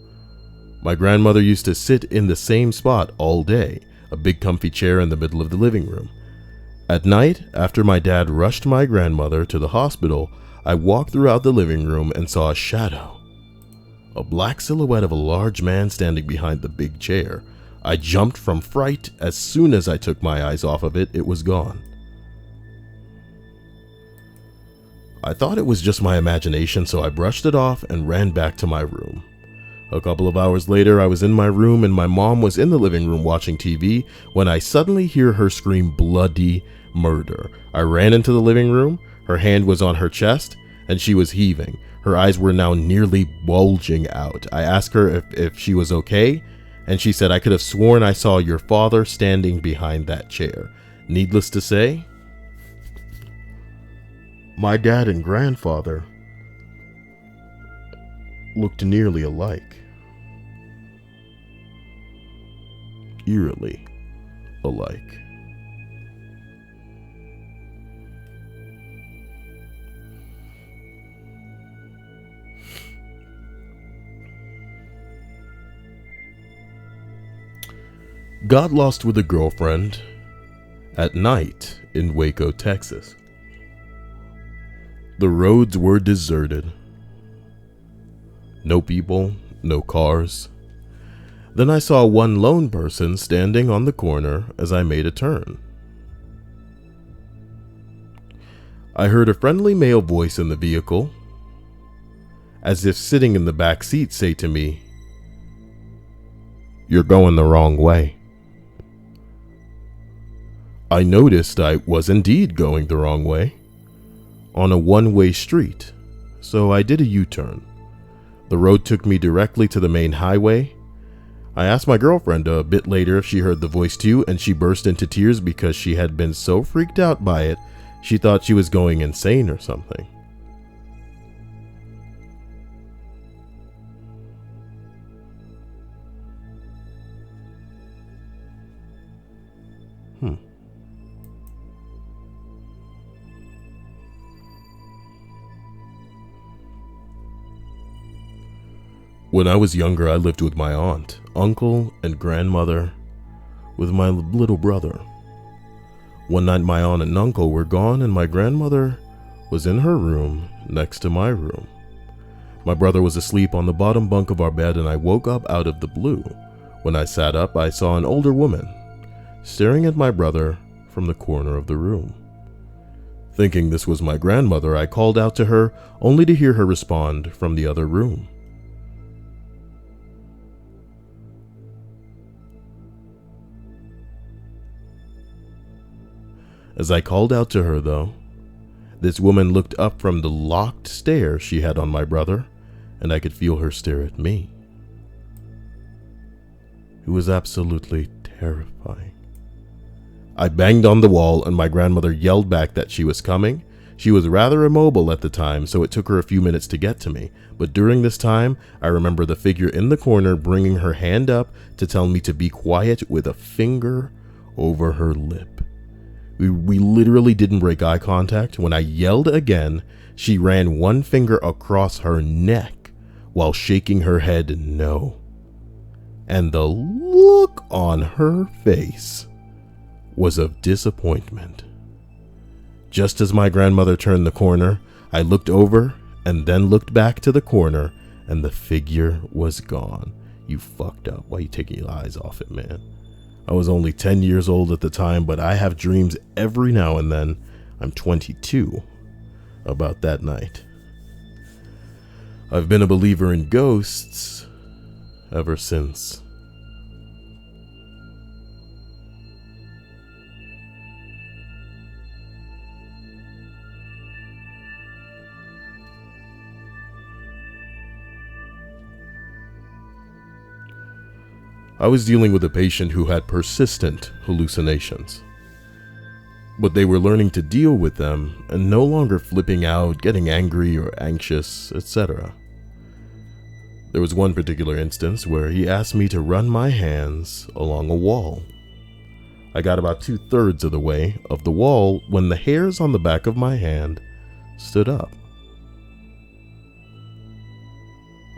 My grandmother used to sit in the same spot all day, a big comfy chair in the middle of the living room. At night, after my dad rushed my grandmother to the hospital, I walked throughout the living room and saw a shadow. A black silhouette of a large man standing behind the big chair. I jumped from fright. As soon as I took my eyes off of it, it was gone. I thought it was just my imagination, so I brushed it off and ran back to my room. A couple of hours later, I was in my room and my mom was in the living room watching TV when I suddenly hear her scream bloody murder. I ran into the living room. Her hand was on her chest and she was heaving. Her eyes were now nearly bulging out. I asked her if she was okay, and she said, "I could have sworn I saw your father standing behind that chair." Needless to say, my dad and grandfather looked nearly alike. Eerily alike. Got lost with a girlfriend at night in Waco, Texas. The roads were deserted. No people, no cars. Then I saw one lone person standing on the corner as I made a turn. I heard a friendly male voice in the vehicle, as if sitting in the back seat, say to me, "You're going the wrong way." I noticed I was indeed going the wrong way, on a one-way street, so I did a U-turn. The road took me directly to the main highway. I asked my girlfriend a bit later if she heard the voice too, and she burst into tears because she had been so freaked out by it, she thought she was going insane or something. When I was younger, I lived with my aunt, uncle, and grandmother, with my little brother. One night my aunt and uncle were gone and my grandmother was in her room next to my room. My brother was asleep on the bottom bunk of our bed and I woke up out of the blue. When I sat up, I saw an older woman staring at my brother from the corner of the room. Thinking this was my grandmother, I called out to her, only to hear her respond from the other room. As I called out to her, though, this woman looked up from the locked stare she had on my brother, and I could feel her stare at me. It was absolutely terrifying. I banged on the wall, and my grandmother yelled back that she was coming. She was rather immobile at the time, so it took her a few minutes to get to me. But during this time, I remember the figure in the corner bringing her hand up to tell me to be quiet with a finger over her lip. We literally didn't break eye contact. When I yelled again, she ran one finger across her neck while shaking her head no. And the look on her face was of disappointment. Just as my grandmother turned the corner, I looked over and then looked back to the corner and the figure was gone. You fucked up. Why are you taking your eyes off it, man? I was only 10 years old at the time, but I have dreams every now and then. I'm 22 about that night. I've been a believer in ghosts ever since. I was dealing with a patient who had persistent hallucinations, but they were learning to deal with them and no longer flipping out, getting angry or anxious, etc. There was one particular instance where he asked me to run my hands along a wall. I got about 2/3 of the way of the wall when the hairs on the back of my hand stood up.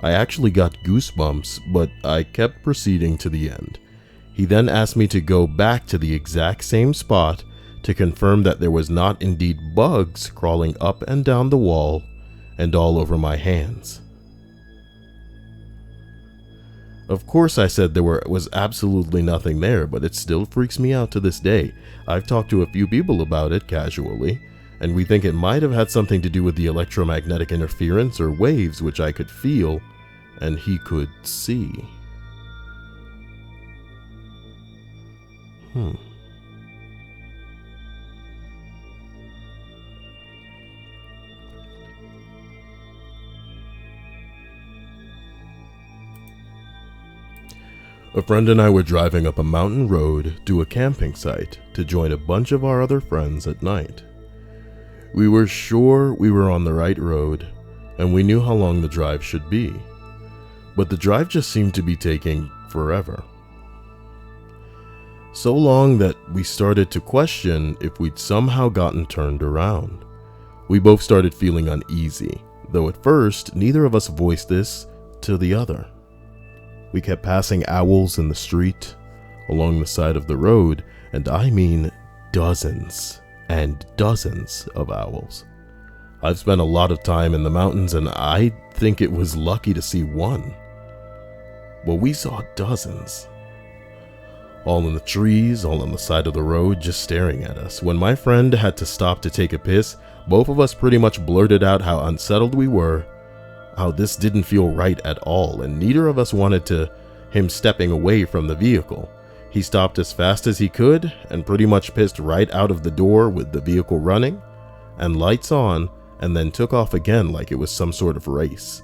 I actually got goosebumps, but I kept proceeding to the end. He then asked me to go back to the exact same spot to confirm that there was not indeed bugs crawling up and down the wall and all over my hands. Of course, I said there was absolutely nothing there, but it still freaks me out to this day. I've talked to a few people about it casually, and we think it might have had something to do with the electromagnetic interference or waves which I could feel and he could see. A friend and I were driving up a mountain road to a camping site to join a bunch of our other friends at night. We were sure we were on the right road, and we knew how long the drive should be, but the drive just seemed to be taking forever. So long that we started to question if we'd somehow gotten turned around. We both started feeling uneasy, though at first neither of us voiced this to the other. We kept passing owls in the street, along the side of the road, and I mean dozens and dozens of owls. I've spent a lot of time in the mountains, and I think it was lucky to see one. But we saw dozens. All in the trees, all on the side of the road, just staring at us. When my friend had to stop to take a piss, both of us pretty much blurted out how unsettled we were, how this didn't feel right at all, and neither of us wanted him stepping away from the vehicle. He stopped as fast as he could and pretty much pissed right out of the door with the vehicle running and lights on, and then took off again like it was some sort of race.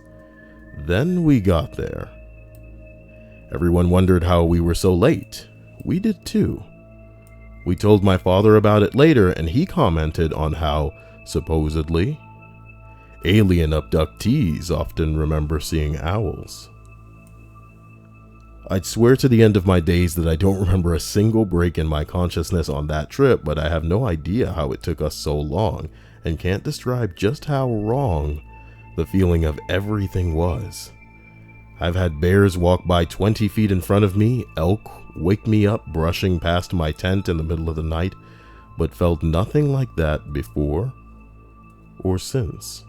Then we got there. Everyone wondered how we were so late. We did too. We told my father about it later, and he commented on how, supposedly, alien abductees often remember seeing owls. I'd swear to the end of my days that I don't remember a single break in my consciousness on that trip, but I have no idea how it took us so long, and can't describe just how wrong the feeling of everything was. I've had bears walk by 20 feet in front of me, elk wake me up brushing past my tent in the middle of the night, but felt nothing like that before or since.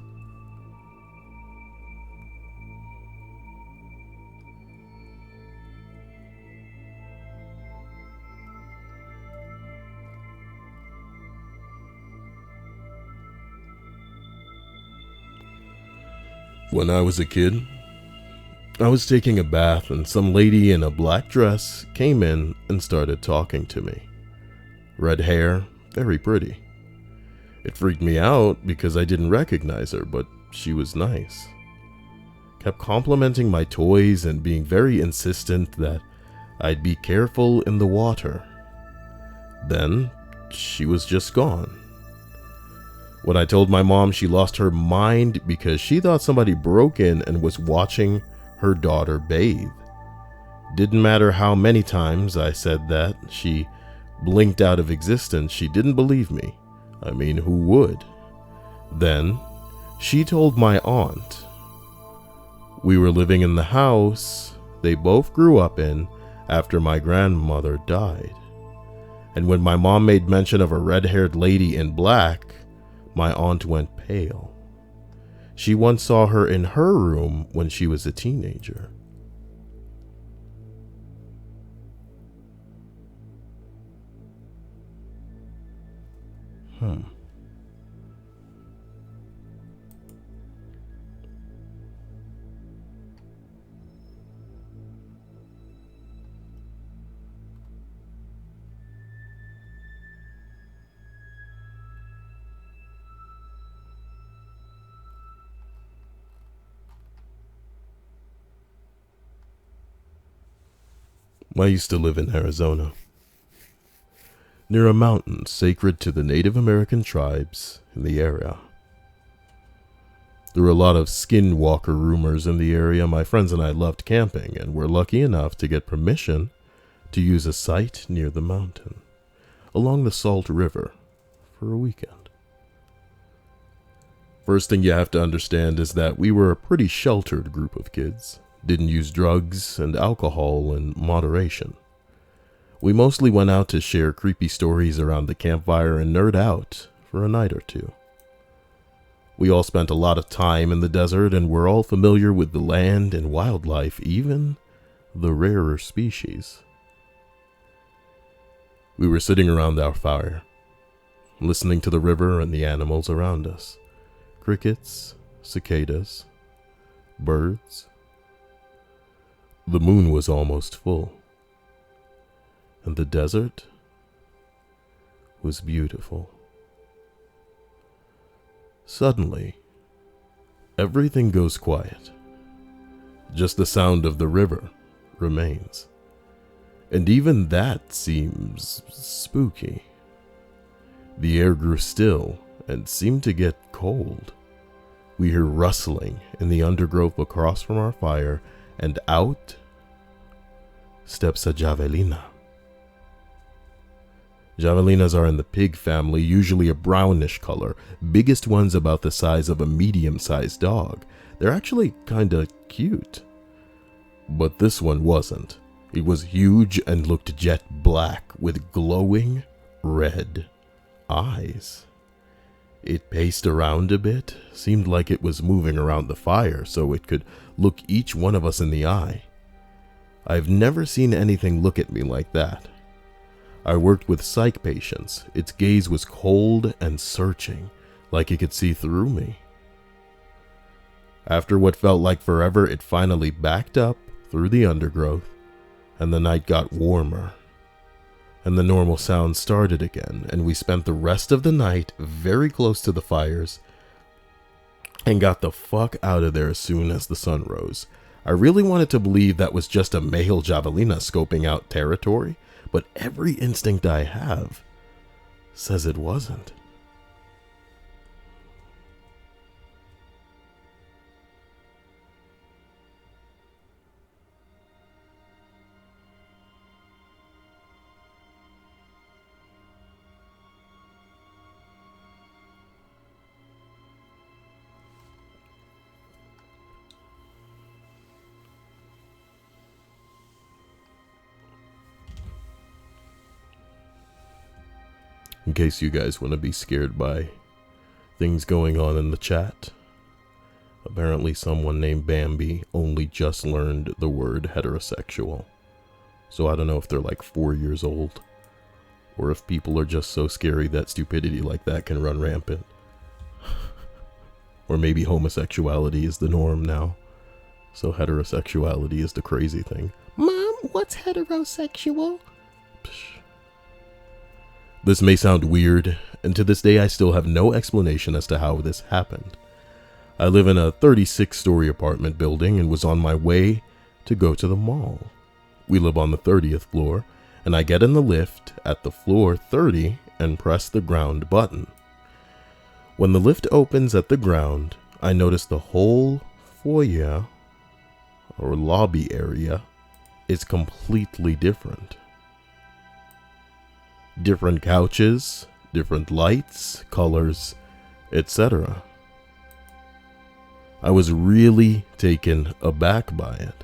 When I was a kid, I was taking a bath and some lady in a black dress came in and started talking to me. Red hair, very pretty. It freaked me out because I didn't recognize her, but she was nice. Kept complimenting my toys and being very insistent that I'd be careful in the water. Then, she was just gone. When I told my mom, she lost her mind because she thought somebody broke in and was watching her daughter bathe. Didn't matter how many times I said that, she blinked out of existence. She didn't believe me. I mean, who would? Then, she told my aunt. We were living in the house they both grew up in after my grandmother died. And when my mom made mention of a red-haired lady in black, my aunt went pale. She once saw her in her room when she was a teenager. I used to live in Arizona, near a mountain sacred to the Native American tribes in the area. There were a lot of Skinwalker rumors in the area. My friends and I loved camping and were lucky enough to get permission to use a site near the mountain, along the Salt River, for a weekend. First thing you have to understand is that we were a pretty sheltered group of kids. Didn't use drugs and alcohol in moderation. We mostly went out to share creepy stories around the campfire and nerd out for a night or two. We all spent a lot of time in the desert and were all familiar with the land and wildlife, even the rarer species. We were sitting around our fire, listening to the river and the animals around us. Crickets, cicadas, birds. The moon was almost full, and the desert was beautiful. Suddenly, everything goes quiet. Just the sound of the river remains, and even that seems spooky. The air grew still and seemed to get cold. We hear rustling in the undergrowth across from our fire, and out steps a javelina. Javelinas are in the pig family, usually a brownish color, biggest ones about the size of a medium-sized dog. They're actually kinda cute. But this one wasn't. It was huge and looked jet black with glowing red eyes. It paced around a bit, seemed like it was moving around the fire so it could look each one of us in the eye. I've never seen anything look at me like that. I worked with psych patients. Its gaze was cold and searching, like it could see through me. After what felt like forever, it finally backed up through the undergrowth, and the night got warmer. And the normal sound started again, and we spent the rest of the night very close to the fires and got the fuck out of there as soon as the sun rose. I really wanted to believe that was just a male javelina scoping out territory, but every instinct I have says it wasn't. In case you guys want to be scared by things going on in the chat, apparently someone named Bambi only just learned the word heterosexual. So I don't know if they're like 4 years old, or if people are just so scary that stupidity like that can run rampant. Or maybe homosexuality is the norm now, so heterosexuality is the crazy thing. Mom, what's heterosexual? Psh. This may sound weird, and to this day I still have no explanation as to how this happened. I live in a 36-story apartment building and was on my way to go to the mall. We live on the 30th floor, and I get in the lift at the floor 30 and press the ground button. When the lift opens at the ground, I notice the whole foyer, or lobby area, is completely different. Different couches, different lights, colors, etc. I was really taken aback by it.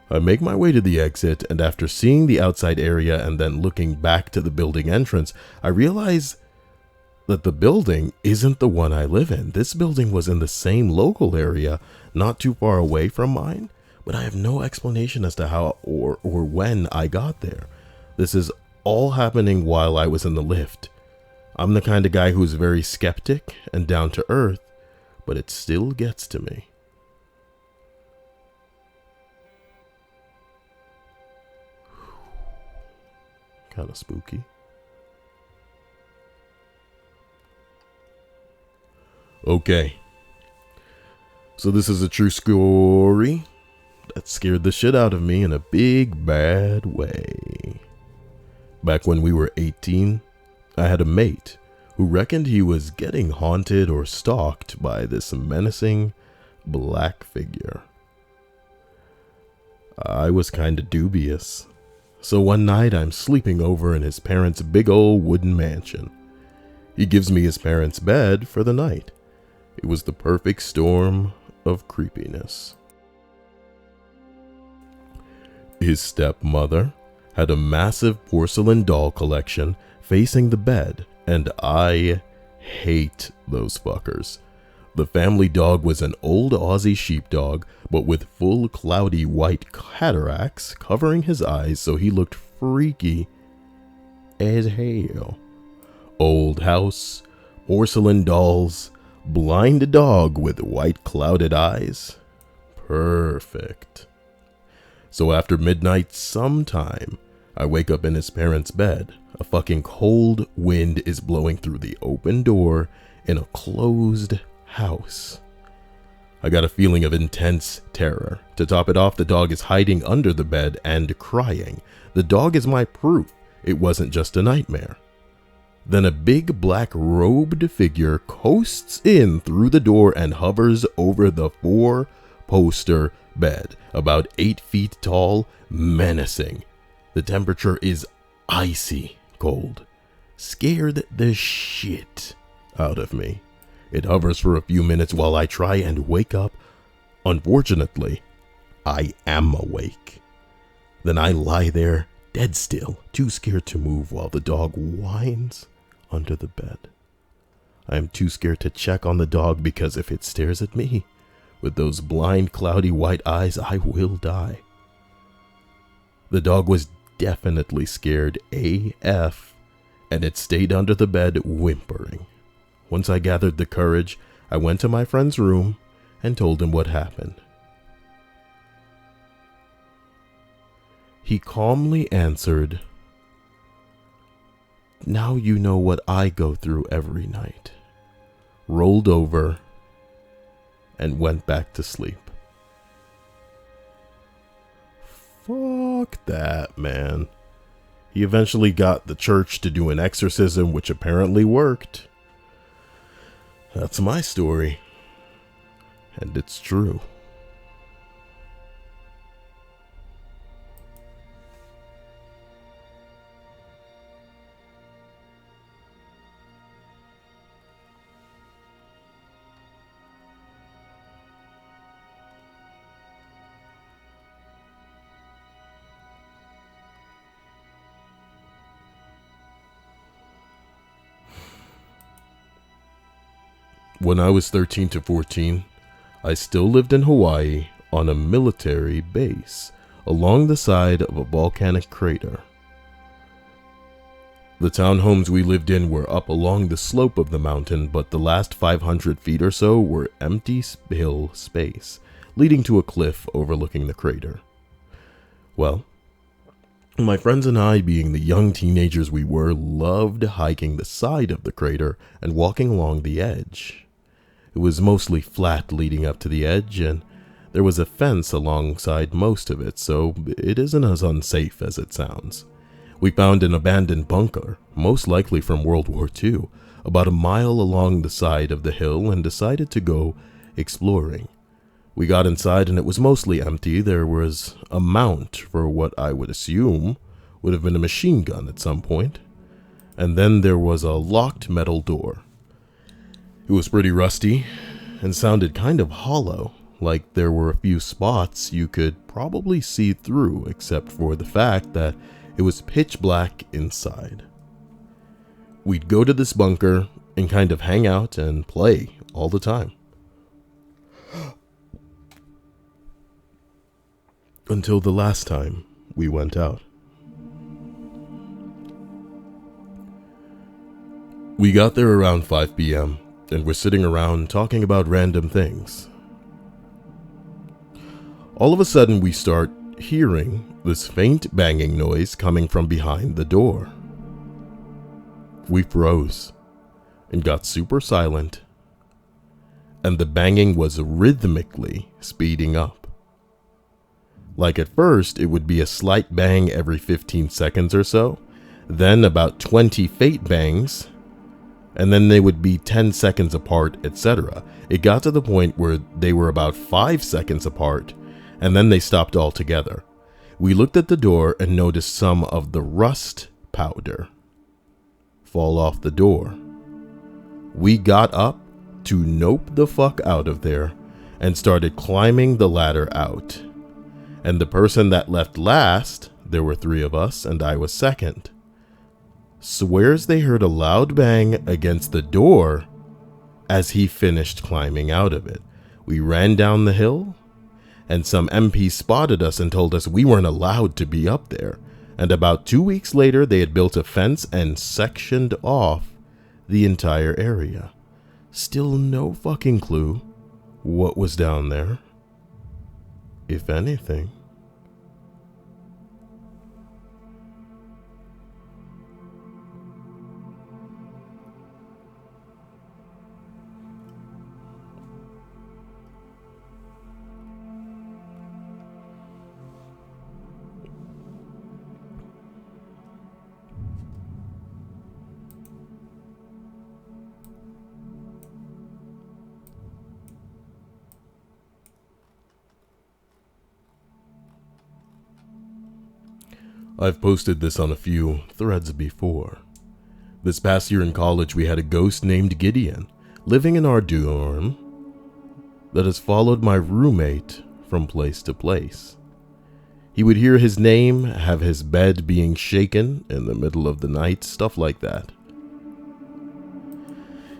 I make my way to the exit, and after seeing the outside area and then looking back to the building entrance, I realize that the building isn't the one I live in. This building was in the same local area, not too far away from mine, but I have no explanation as to how or when I got there. This is all happening while I was in the lift. I'm the kind of guy who's very skeptic and down to earth, but it still gets to me. Kind of spooky. Okay. So this is a true story that scared the shit out of me in a big bad way. Back when we were 18, I had a mate who reckoned he was getting haunted or stalked by this menacing black figure. I was kinda dubious. So one night I'm sleeping over in his parents' big old wooden mansion. He gives me his parents' bed for the night. It was the perfect storm of creepiness. His stepmother had a massive porcelain doll collection facing the bed, and I hate those fuckers. The family dog was an old Aussie sheepdog, but with full cloudy white cataracts covering his eyes so he looked freaky as hell. Old house, porcelain dolls, blind dog with white clouded eyes. Perfect. So after midnight sometime, I wake up in his parents' bed. A fucking cold wind is blowing through the open door in a closed house. I got a feeling of intense terror. To top it off, the dog is hiding under the bed and crying. The dog is my proof it wasn't just a nightmare. Then a big black robed figure coasts in through the door and hovers over the 4-poster bed, about 8 feet tall, menacing. The temperature is icy cold. Scared the shit out of me. It hovers for a few minutes while I try and wake up. Unfortunately, I am awake. Then I lie there, dead still, too scared to move while the dog whines under the bed. I am too scared to check on the dog because if it stares at me with those blind, cloudy white eyes, I will die. The dog was definitely scared AF, and it stayed under the bed whimpering. Once I gathered the courage, I went to my friend's room and told him what happened. He calmly answered, "Now you know what I go through every night," rolled over, and went back to sleep. Fuck that, man. He eventually got the church to do an exorcism, which apparently worked. That's my story. And it's true. When I was 13 to 14, I still lived in Hawaii on a military base along the side of a volcanic crater. The townhomes we lived in were up along the slope of the mountain, but the last 500 feet or so were empty hill space, leading to a cliff overlooking the crater. Well, my friends and I, being the young teenagers we were, loved hiking the side of the crater and walking along the edge. It was mostly flat leading up to the edge, and there was a fence alongside most of it, so it isn't as unsafe as it sounds. We found an abandoned bunker, most likely from World War II, about a mile along the side of the hill and decided to go exploring. We got inside and it was mostly empty. There was a mount for what I would assume would have been a machine gun at some point. And then there was a locked metal door. It was pretty rusty and sounded kind of hollow, like there were a few spots you could probably see through, except for the fact that it was pitch black inside. We'd go to this bunker and kind of hang out and play all the time. Until the last time we went out. We got there around 5 p.m. and were sitting around talking about random things. All of a sudden we start hearing this faint banging noise coming from behind the door. We froze and got super silent, and the banging was rhythmically speeding up. Like at first it would be a slight bang every 15 seconds or so, then about 20 faint bangs, and then they would be 10 seconds apart, etc. It got to the point where they were about 5 seconds apart, and then they stopped altogether. We looked at the door and noticed some of the rust powder fall off the door. We got up to nope the fuck out of there and started climbing the ladder out. And the person that left last, there were 3 of us and I was second, swears they heard a loud bang against the door as he finished climbing out of it. We ran down the hill, and some MPs spotted us and told us we weren't allowed to be up there. And about 2 weeks later, they had built a fence and sectioned off the entire area. Still no fucking clue what was down there, if anything. I've posted this on a few threads before. This past year in college, we had a ghost named Gideon living in our dorm that has followed my roommate from place to place. He would hear his name, have his bed being shaken in the middle of the night, stuff like that.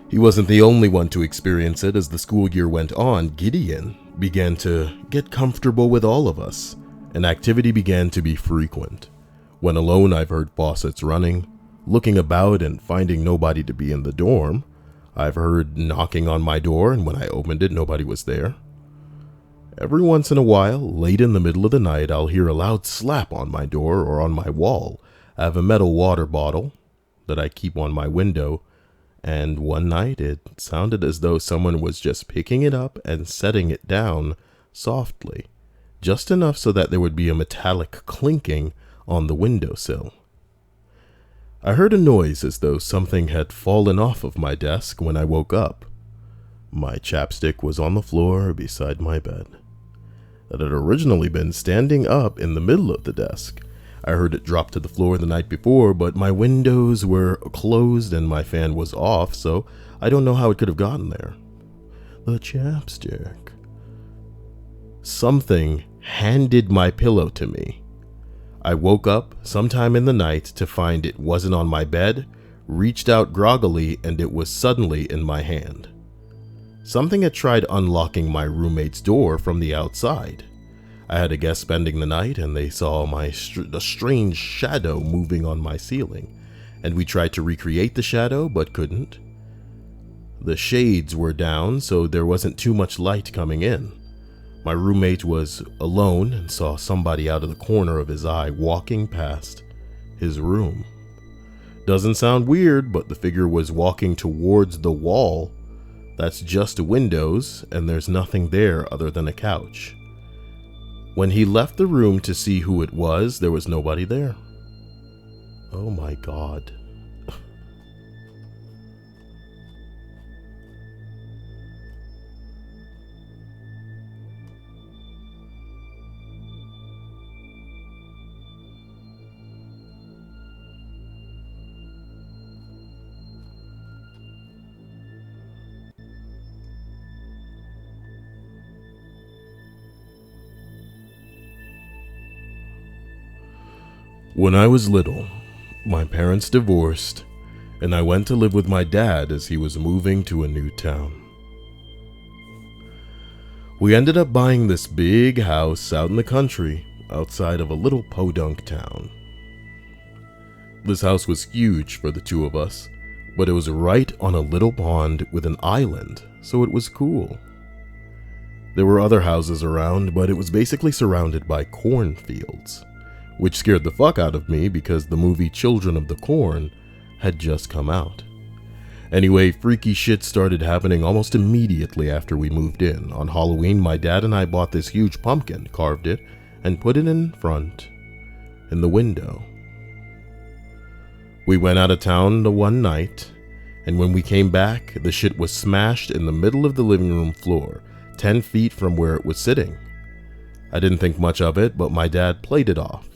He wasn't the only one to experience it. As the school year went on, Gideon began to get comfortable with all of us, and activity began to be frequent. When alone, I've heard faucets running, looking about and finding nobody to be in the dorm. I've heard knocking on my door, and when I opened it, nobody was there. Every once in a while, late in the middle of the night, I'll hear a loud slap on my door or on my wall. I have a metal water bottle that I keep on my window, and one night it sounded as though someone was just picking it up and setting it down softly, just enough so that there would be a metallic clinking on the windowsill. I heard a noise as though something had fallen off of my desk when I woke up. My chapstick was on the floor beside my bed. It had originally been standing up in the middle of the desk. I heard it drop to the floor the night before, but my windows were closed and my fan was off, so I don't know how it could have gotten there. The chapstick. Something handed my pillow to me. I woke up sometime in the night to find it wasn't on my bed, reached out groggily, and it was suddenly in my hand. Something had tried unlocking my roommate's door from the outside. I had a guest spending the night, and they saw a strange shadow moving on my ceiling, and we tried to recreate the shadow, but couldn't. The shades were down, so there wasn't too much light coming in. My roommate was alone and saw somebody out of the corner of his eye walking past his room. Doesn't sound weird, but the figure was walking towards the wall. That's just windows, and there's nothing there other than a couch. When he left the room to see who it was, there was nobody there. Oh my God. When I was little, my parents divorced, and I went to live with my dad as he was moving to a new town. We ended up buying this big house out in the country, outside of a little podunk town. This house was huge for the two of us, but it was right on a little pond with an island, so it was cool. There were other houses around, but it was basically surrounded by cornfields, which scared the fuck out of me because the movie Children of the Corn had just come out. Anyway, freaky shit started happening almost immediately after we moved in. On Halloween, my dad and I bought this huge pumpkin, carved it, and put it in front, in the window. We went out of town the one night, and when we came back, the shit was smashed in the middle of the living room floor, 10 feet from where it was sitting. I didn't think much of it, but my dad played it off.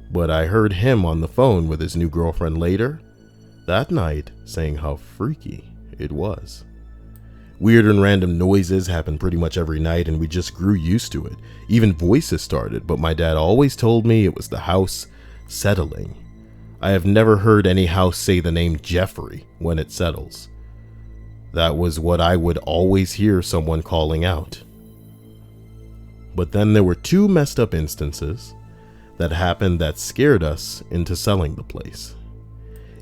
But I heard him on the phone with his new girlfriend later that night saying how freaky it was. Weird and random noises happened pretty much every night, and we just grew used to it. Even voices started, but my dad always told me it was the house settling. I have never heard any house say the name Jeffrey when it settles. That was what I would always hear someone calling out. But then there were two messed up instances that happened that scared us into selling the place.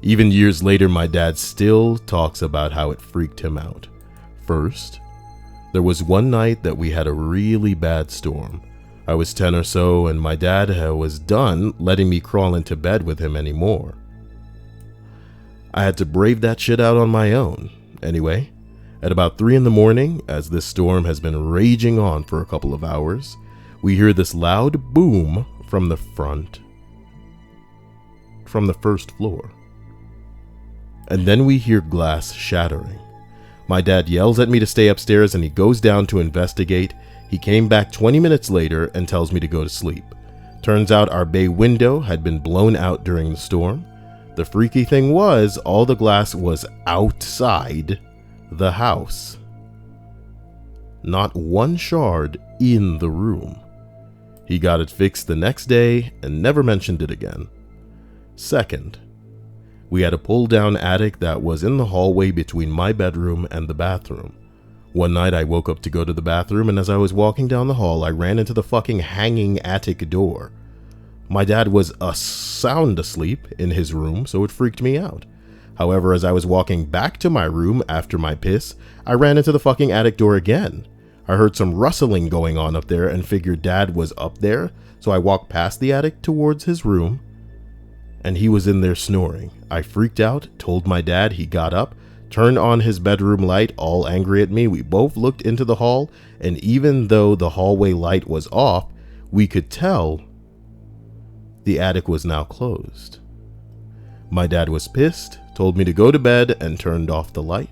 Even years later, my dad still talks about how it freaked him out. First, there was one night that we had a really bad storm. I was 10 or so, and my dad was done letting me crawl into bed with him anymore. I had to brave that shit out on my own. Anyway, at about 3 in the morning, as this storm has been raging on for a couple of hours, we hear this loud boom from the first floor. And then we hear glass shattering. My dad yells at me to stay upstairs, and he goes down to investigate. He came back 20 minutes later and tells me to go to sleep. Turns out our bay window had been blown out during the storm. The freaky thing was, all the glass was outside the house. Not one shard in the room. He got it fixed the next day and never mentioned it again. Second, we had a pull-down attic that was in the hallway between my bedroom and the bathroom. One night I woke up to go to the bathroom, and as I was walking down the hall, I ran into the fucking hanging attic door. My dad was sound asleep in his room, so it freaked me out. However, as I was walking back to my room after my piss, I ran into the fucking attic door again. I heard some rustling going on up there and figured Dad was up there, so I walked past the attic towards his room, and he was in there snoring. I freaked out, told my dad, he got up, turned on his bedroom light, all angry at me. We both looked into the hall, and even though the hallway light was off, we could tell the attic was now closed. My dad was pissed, told me to go to bed, and turned off the light.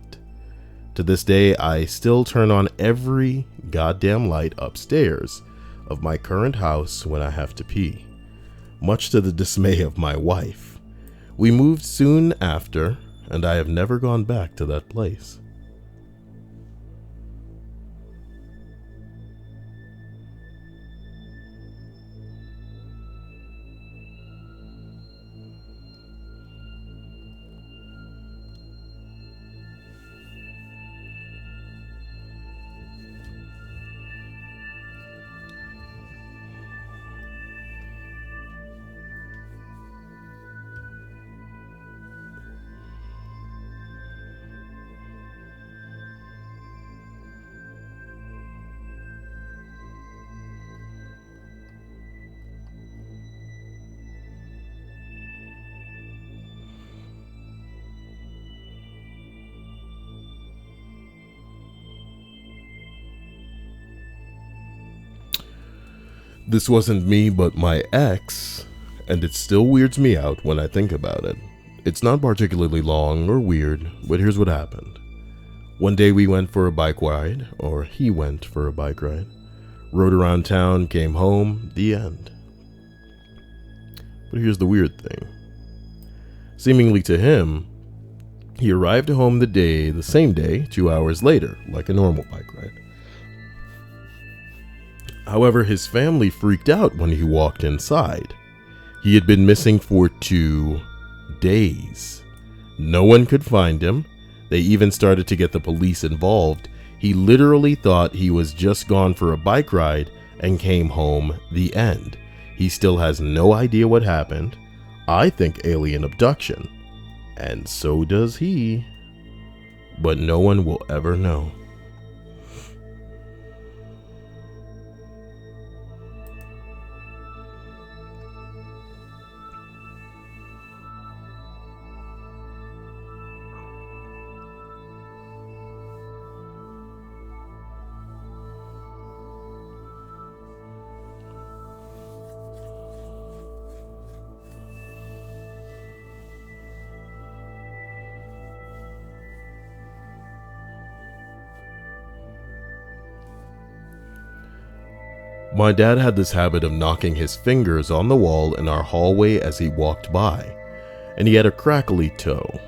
To this day, I still turn on every goddamn light upstairs of my current house when I have to pee, much to the dismay of my wife. We moved soon after, and I have never gone back to that place. This wasn't me, but my ex, and it still weirds me out when I think about it. It's not particularly long or weird, but here's what happened. One day we went for a bike ride, or he went for a bike ride, rode around town, came home, the end. But here's the weird thing. Seemingly to him, he arrived home the same day, 2 hours later, like a normal bike ride. However, his family freaked out when he walked inside. He had been missing for 2 days. No one could find him. They even started to get the police involved. He literally thought he was just gone for a bike ride and came home, the end. He still has no idea what happened. I think alien abduction. And so does he. But no one will ever know. My dad had this habit of knocking his fingers on the wall in our hallway as he walked by, and he had a crackly toe.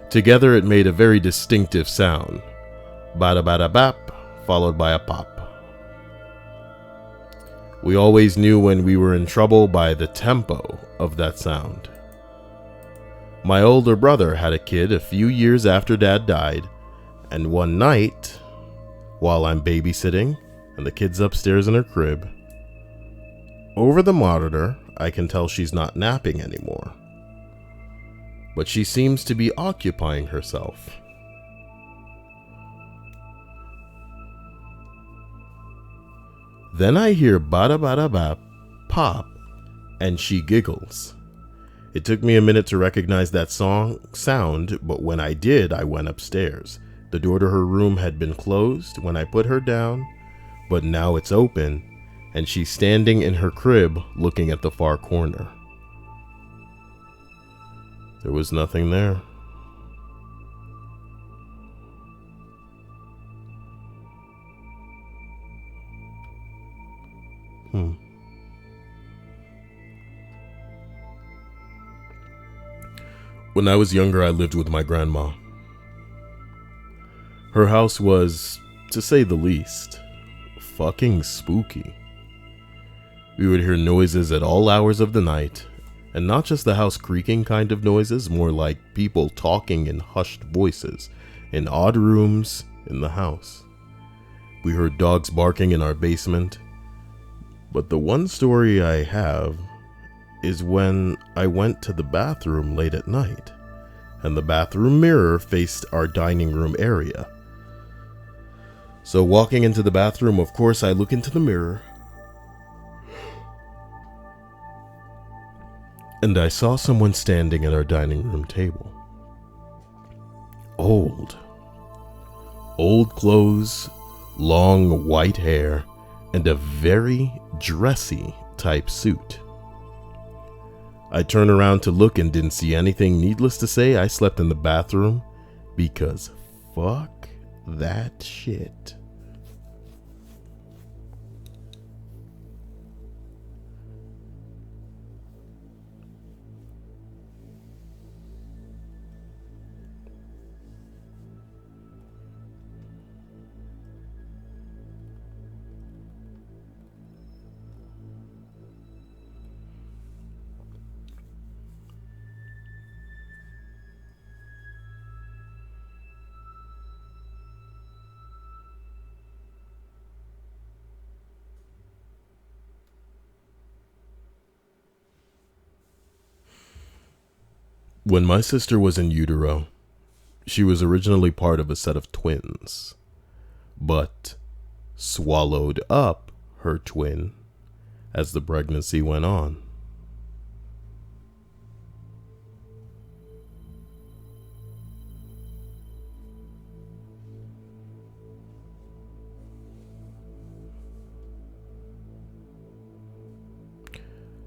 Together it made a very distinctive sound, bada-bada-bap, followed by a pop. We always knew when we were in trouble by the tempo of that sound. My older brother had a kid a few years after Dad died, and one night, while I'm babysitting and the kid's upstairs in her crib, over the monitor, I can tell she's not napping anymore, but she seems to be occupying herself. Then I hear bada bada bap, pop, and she giggles. It took me a minute to recognize that sound, but when I did, I went upstairs. The door to her room had been closed when I put her down, but now it's open, and she's standing in her crib looking at the far corner. There was nothing there. When I was younger, I lived with my grandma. Her house was, to say the least, fucking spooky. We would hear noises at all hours of the night, and not just the house creaking kind of noises, more like people talking in hushed voices in odd rooms in the house. We heard dogs barking in our basement, but the one story I have is when I went to the bathroom late at night, and the bathroom mirror faced our dining room area. So walking into the bathroom, of course, I look into the mirror, and I saw someone standing at our dining room table. Old clothes, long white hair, and a very dressy type suit. I turned around to look and didn't see anything. Needless to say, I slept in the bathroom because fuck that shit. When my sister was in utero, she was originally part of a set of twins, but swallowed up her twin as the pregnancy went on.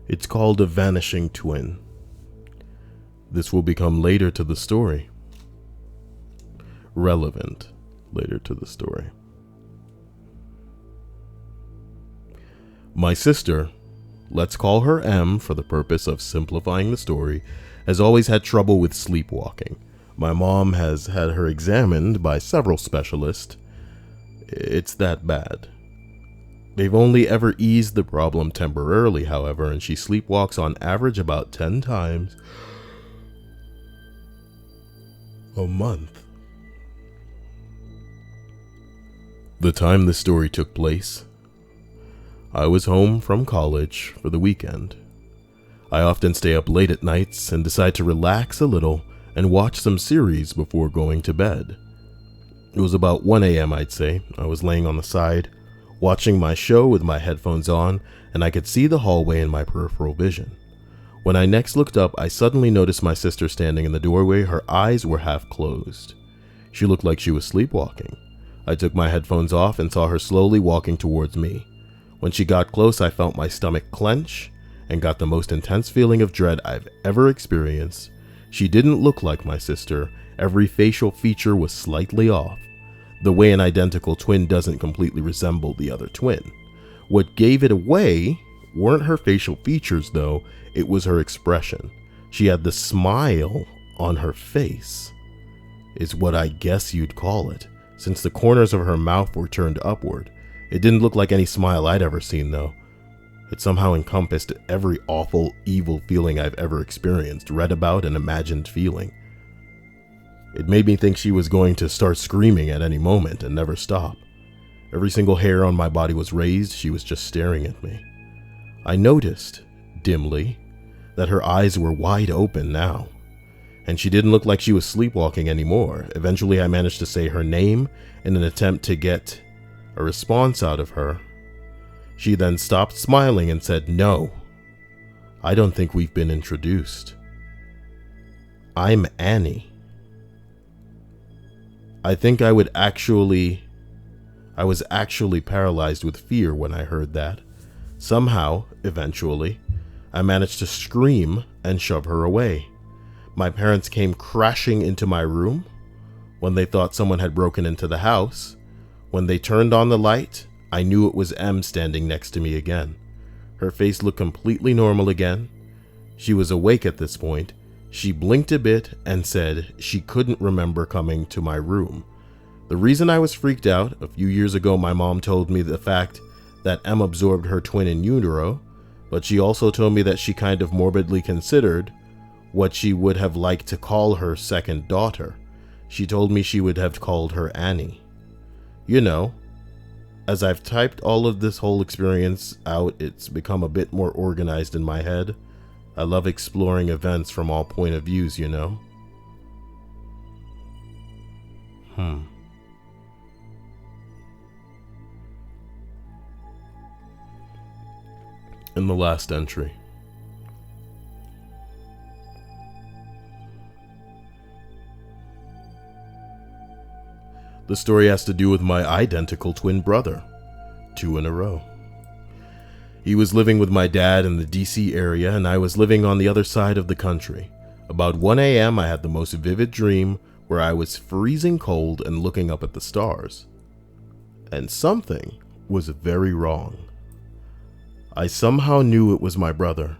It's called a vanishing twin. This will become later to the story. Relevant later to the story. My sister, let's call her M for the purpose of simplifying the story, has always had trouble with sleepwalking. My mom has had her examined by several specialists. It's that bad. They've only ever eased the problem temporarily, however, and she sleepwalks on average about 10 times a month. The time the story took place, I was home from college for the weekend. I often stay up late at nights and decide to relax a little and watch some series before going to bed. It was about 1 a.m. I'd say. I was laying on the side, watching my show with my headphones on, and I could see the hallway in my peripheral vision. When I next looked up, I suddenly noticed my sister standing in the doorway. Her eyes were half closed. She looked like she was sleepwalking. I took my headphones off and saw her slowly walking towards me. When she got close, I felt my stomach clench and got the most intense feeling of dread I've ever experienced. She didn't look like my sister. Every facial feature was slightly off, the way an identical twin doesn't completely resemble the other twin. What gave it away weren't her facial features, though. It was her expression. She had the smile on her face, is what I guess you'd call it, since the corners of her mouth were turned upward. It didn't look like any smile I'd ever seen, though. It somehow encompassed every awful, evil feeling I've ever experienced, read about, and imagined feeling. It made me think she was going to start screaming at any moment and never stop. Every single hair on my body was raised. She was just staring at me. I noticed, dimly, that her eyes were wide open now, and she didn't look like she was sleepwalking anymore. Eventually, I managed to say her name in an attempt to get a response out of her. She then stopped smiling and said, "No, I don't think we've been introduced. I'm Annie." I think I was actually paralyzed with fear when I heard that. Somehow, eventually, I managed to scream and shove her away. My parents came crashing into my room when they thought someone had broken into the house. When they turned on the light, I knew it was M standing next to me again. Her face looked completely normal again. She was awake at this point. She blinked a bit and said she couldn't remember coming to my room, The reason I was freaked out, a few years ago my mom told me the fact that M absorbed her twin in utero, but she also told me that she kind of morbidly considered what she would have liked to call her second daughter. She told me she would have called her Annie. You know, as I've typed all of this whole experience out, it's become a bit more organized in my head. I love exploring events from all point of views, you know? In the last entry. The story has to do with my identical twin brother. 2 in a row. He was living with my dad in the DC area, and I was living on the other side of the country. About 1 a.m. I had the most vivid dream where I was freezing cold and looking up at the stars. And something was very wrong. I somehow knew it was my brother.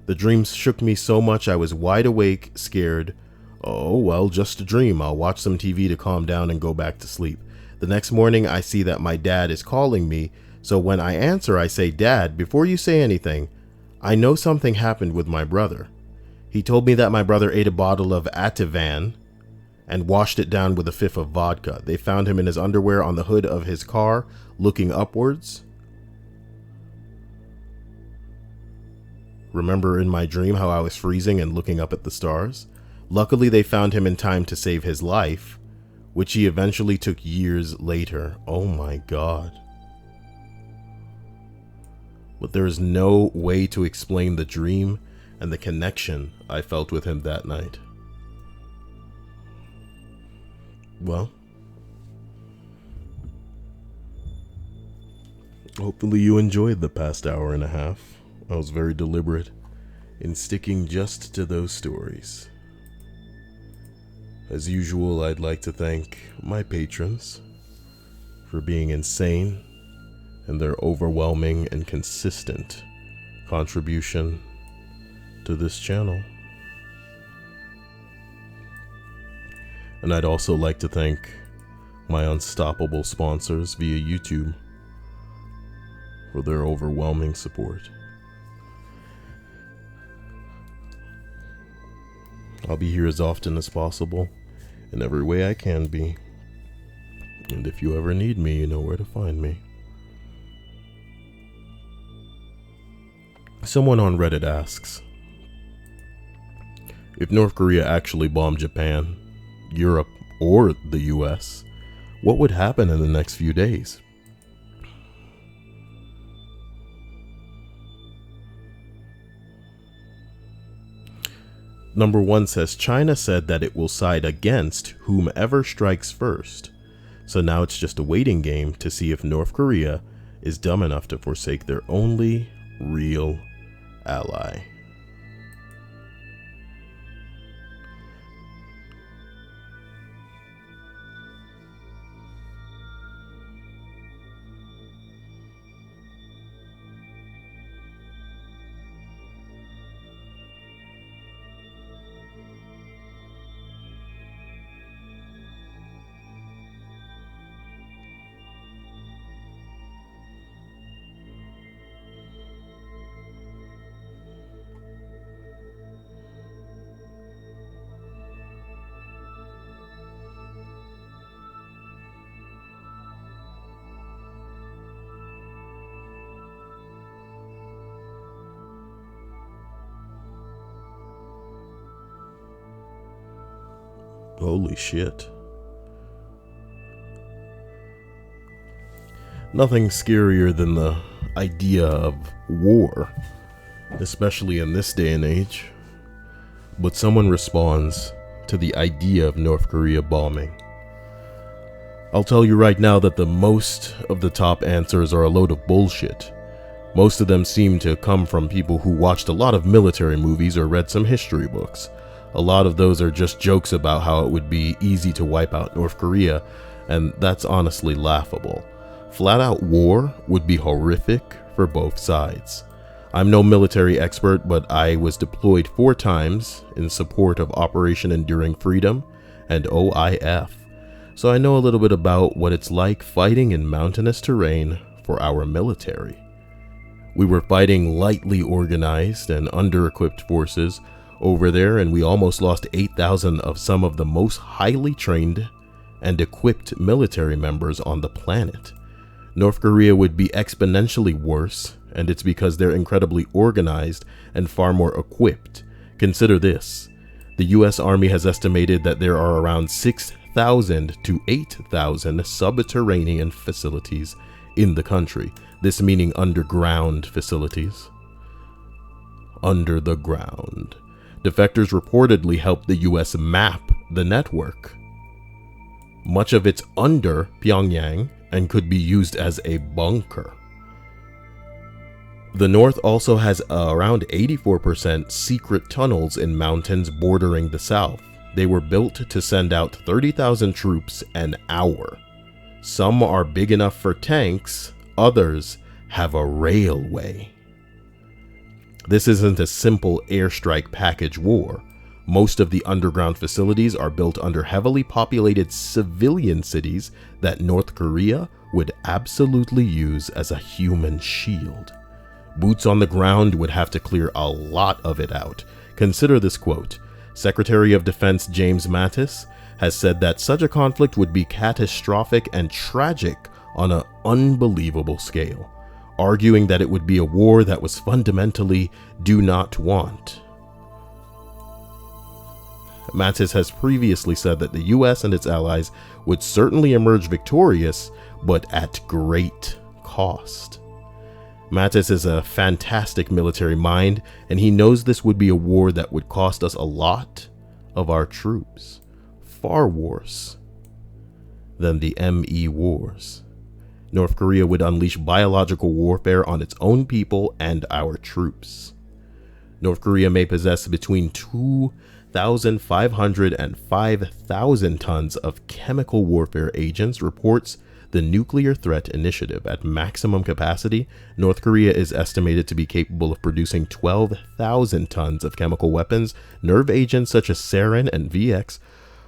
The dream shook me so much I was wide awake, scared. Oh, well, just a dream. I'll watch some TV to calm down and go back to sleep. The next morning, I see that my dad is calling me, so when I answer, I say, "Dad, before you say anything, I know something happened with my brother." He told me that my brother ate a bottle of Ativan and washed it down with a fifth of vodka. They found him in his underwear on the hood of his car, looking upwards. Remember in my dream how I was freezing and looking up at the stars? Luckily, they found him in time to save his life, which he eventually took years later. Oh my God. But there is no way to explain the dream and the connection I felt with him that night. Well, hopefully you enjoyed the past hour and a half. I was very deliberate in sticking just to those stories. As usual, I'd like to thank my patrons for being insane and their overwhelming and consistent contribution to this channel. And I'd also like to thank my unstoppable sponsors via YouTube for their overwhelming support. I'll be here as often as possible, in every way I can be. And if you ever need me, you know where to find me. Someone on Reddit asks, if North Korea actually bombed Japan, Europe, or the US, what would happen in the next few days? Number 1 says, China said that it will side against whomever strikes first. So now it's just a waiting game to see if North Korea is dumb enough to forsake their only real ally. Holy shit. Nothing scarier than the idea of war, especially in this day and age. But someone responds to the idea of North Korea bombing. I'll tell you right now that the most of the top answers are a load of bullshit. Most of them seem to come from people who watched a lot of military movies or read some history books. A lot of those are just jokes about how it would be easy to wipe out North Korea, and that's honestly laughable. Flat out war would be horrific for both sides. I'm no military expert, but I was deployed 4 times in support of Operation Enduring Freedom and OIF. so I know a little bit about what it's like fighting in mountainous terrain for our military. We were fighting lightly organized and under-equipped forces over there, and we almost lost 8,000 of some of the most highly trained and equipped military members on the planet. North Korea would be exponentially worse, and it's because they're incredibly organized and far more equipped. Consider this. The US Army has estimated that there are around 6,000 to 8,000 subterranean facilities in the country. This meaning underground facilities. Under the ground. Defectors reportedly helped the US map the network. Much of it's under Pyongyang and could be used as a bunker. The North also has around 84% secret tunnels in mountains bordering the South. They were built to send out 30,000 troops an hour. Some are big enough for tanks, others have a railway. This isn't a simple airstrike package war. Most of the underground facilities are built under heavily populated civilian cities that North Korea would absolutely use as a human shield. Boots on the ground would have to clear a lot of it out. Consider this quote. Secretary of Defense James Mattis has said that such a conflict would be catastrophic and tragic on an unbelievable scale, arguing that it would be a war that was fundamentally do not want. Mattis has previously said that the US and its allies would certainly emerge victorious, but at great cost. Mattis is a fantastic military mind, and he knows this would be a war that would cost us a lot of our troops. Far worse than the ME wars. North Korea would unleash biological warfare on its own people and our troops. North Korea may possess between 2,500 and 5,000 tons of chemical warfare agents, reports the Nuclear Threat Initiative. At maximum capacity, North Korea is estimated to be capable of producing 12,000 tons of chemical weapons. Nerve agents such as sarin and VX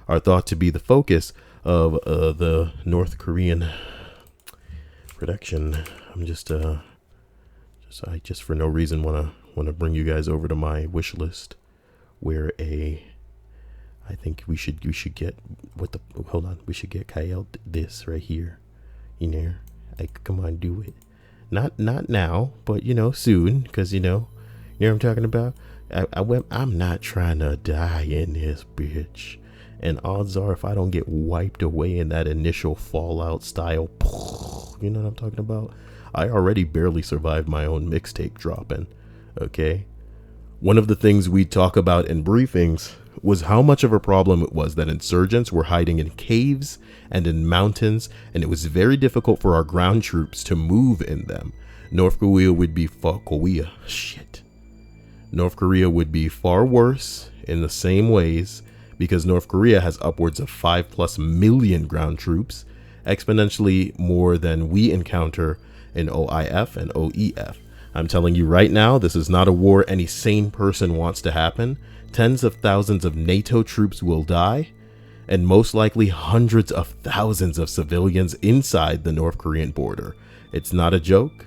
are thought to be the focus of the North Korean production. I'm just for no reason want to bring you guys over to my wish list, where I think we should get we should get Kyle this right here. You know, like, come on, do it. Not now, but soon, because you know what I'm talking about. I'm not trying to die in this bitch, and odds are if I don't get wiped away in that initial Fallout style, you know what I'm talking about. I already barely survived my own mixtape dropping. Okay, one of the things we talk about in briefings was how much of a problem it was that insurgents were hiding in caves and in mountains, and it was very difficult for our ground troops to move in them. North Korea would be far worse in the same ways, because North Korea has upwards of 5+ million ground troops, exponentially more than we encounter in OIF and OEF. I'm telling you right now, this is not a war any sane person wants to happen. Tens of thousands of NATO troops will die, and most likely hundreds of thousands of civilians inside the North Korean border. It's not a joke,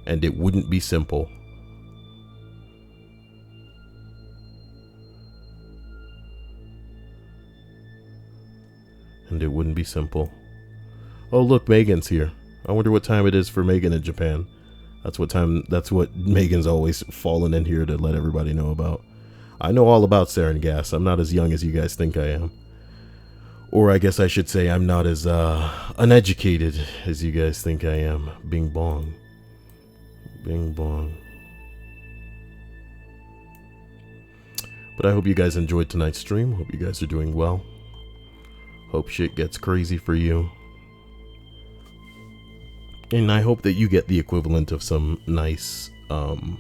and it wouldn't be simple. Oh, look, Megan's here. I wonder what time it is for Megan in Japan. That's what Megan's always fallen in here to let everybody know about. I know all about sarin gas. I'm not as young as you guys think I am. Or I guess I should say I'm not as uneducated as you guys think I am. Bing bong. Bing bong. But I hope you guys enjoyed tonight's stream. Hope you guys are doing well. Hope shit gets crazy for you. And I hope that you get the equivalent of some nice, Alyssa,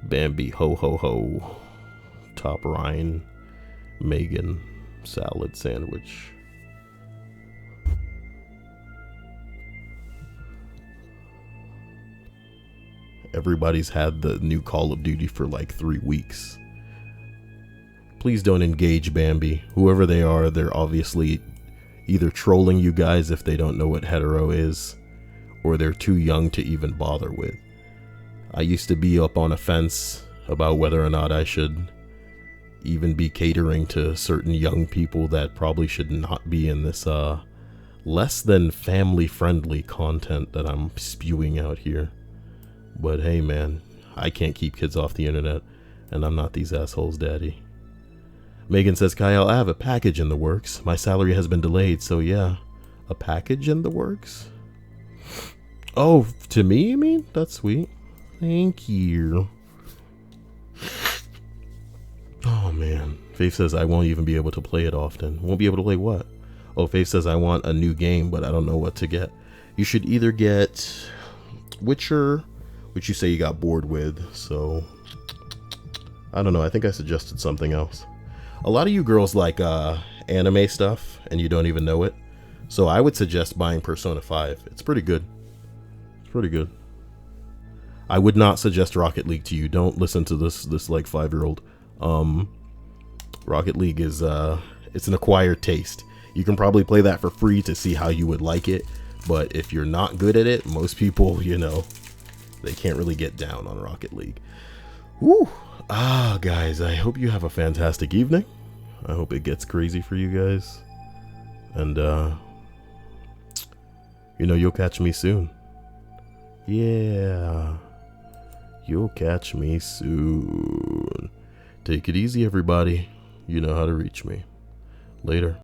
Bambi, ho ho ho, Top Ryan, Megan, salad sandwich. everybody's had the new Call of Duty for like 3 weeks. Please don't engage Bambi. Whoever they are, they're obviously either trolling you guys if they don't know what hetero is, or they're too young to even bother with. I used to be up on a fence about whether or not I should even be catering to certain young people that probably should not be in this less than family friendly content that I'm spewing out here. But hey man, I can't keep kids off the internet, and I'm not these assholes' daddy. Megan says, Kyle, I have a package in the works. My salary has been delayed, so yeah. A package in the works? Oh, to me, you mean? That's sweet. Thank you. Oh, man. Faith says, I won't even be able to play it often. Won't be able to play what? Oh, Faith says, I want a new game, but I don't know what to get. You should either get Witcher, which you say you got bored with, so I don't know. I think I suggested something else. A lot of you girls like anime stuff, and you don't even know it. So I would suggest buying Persona 5. It's pretty good. It's pretty good. I would not suggest Rocket League to you. Don't listen to this like 5-year-old. Rocket League is it's an acquired taste. You can probably play that for free to see how you would like it. But if you're not good at it, most people, you know, they can't really get down on Rocket League. Woo! Guys, I hope you have a fantastic evening. I hope it gets crazy for you guys. And, you know, you'll catch me soon. Yeah. You'll catch me soon. Take it easy, everybody. You know how to reach me. Later.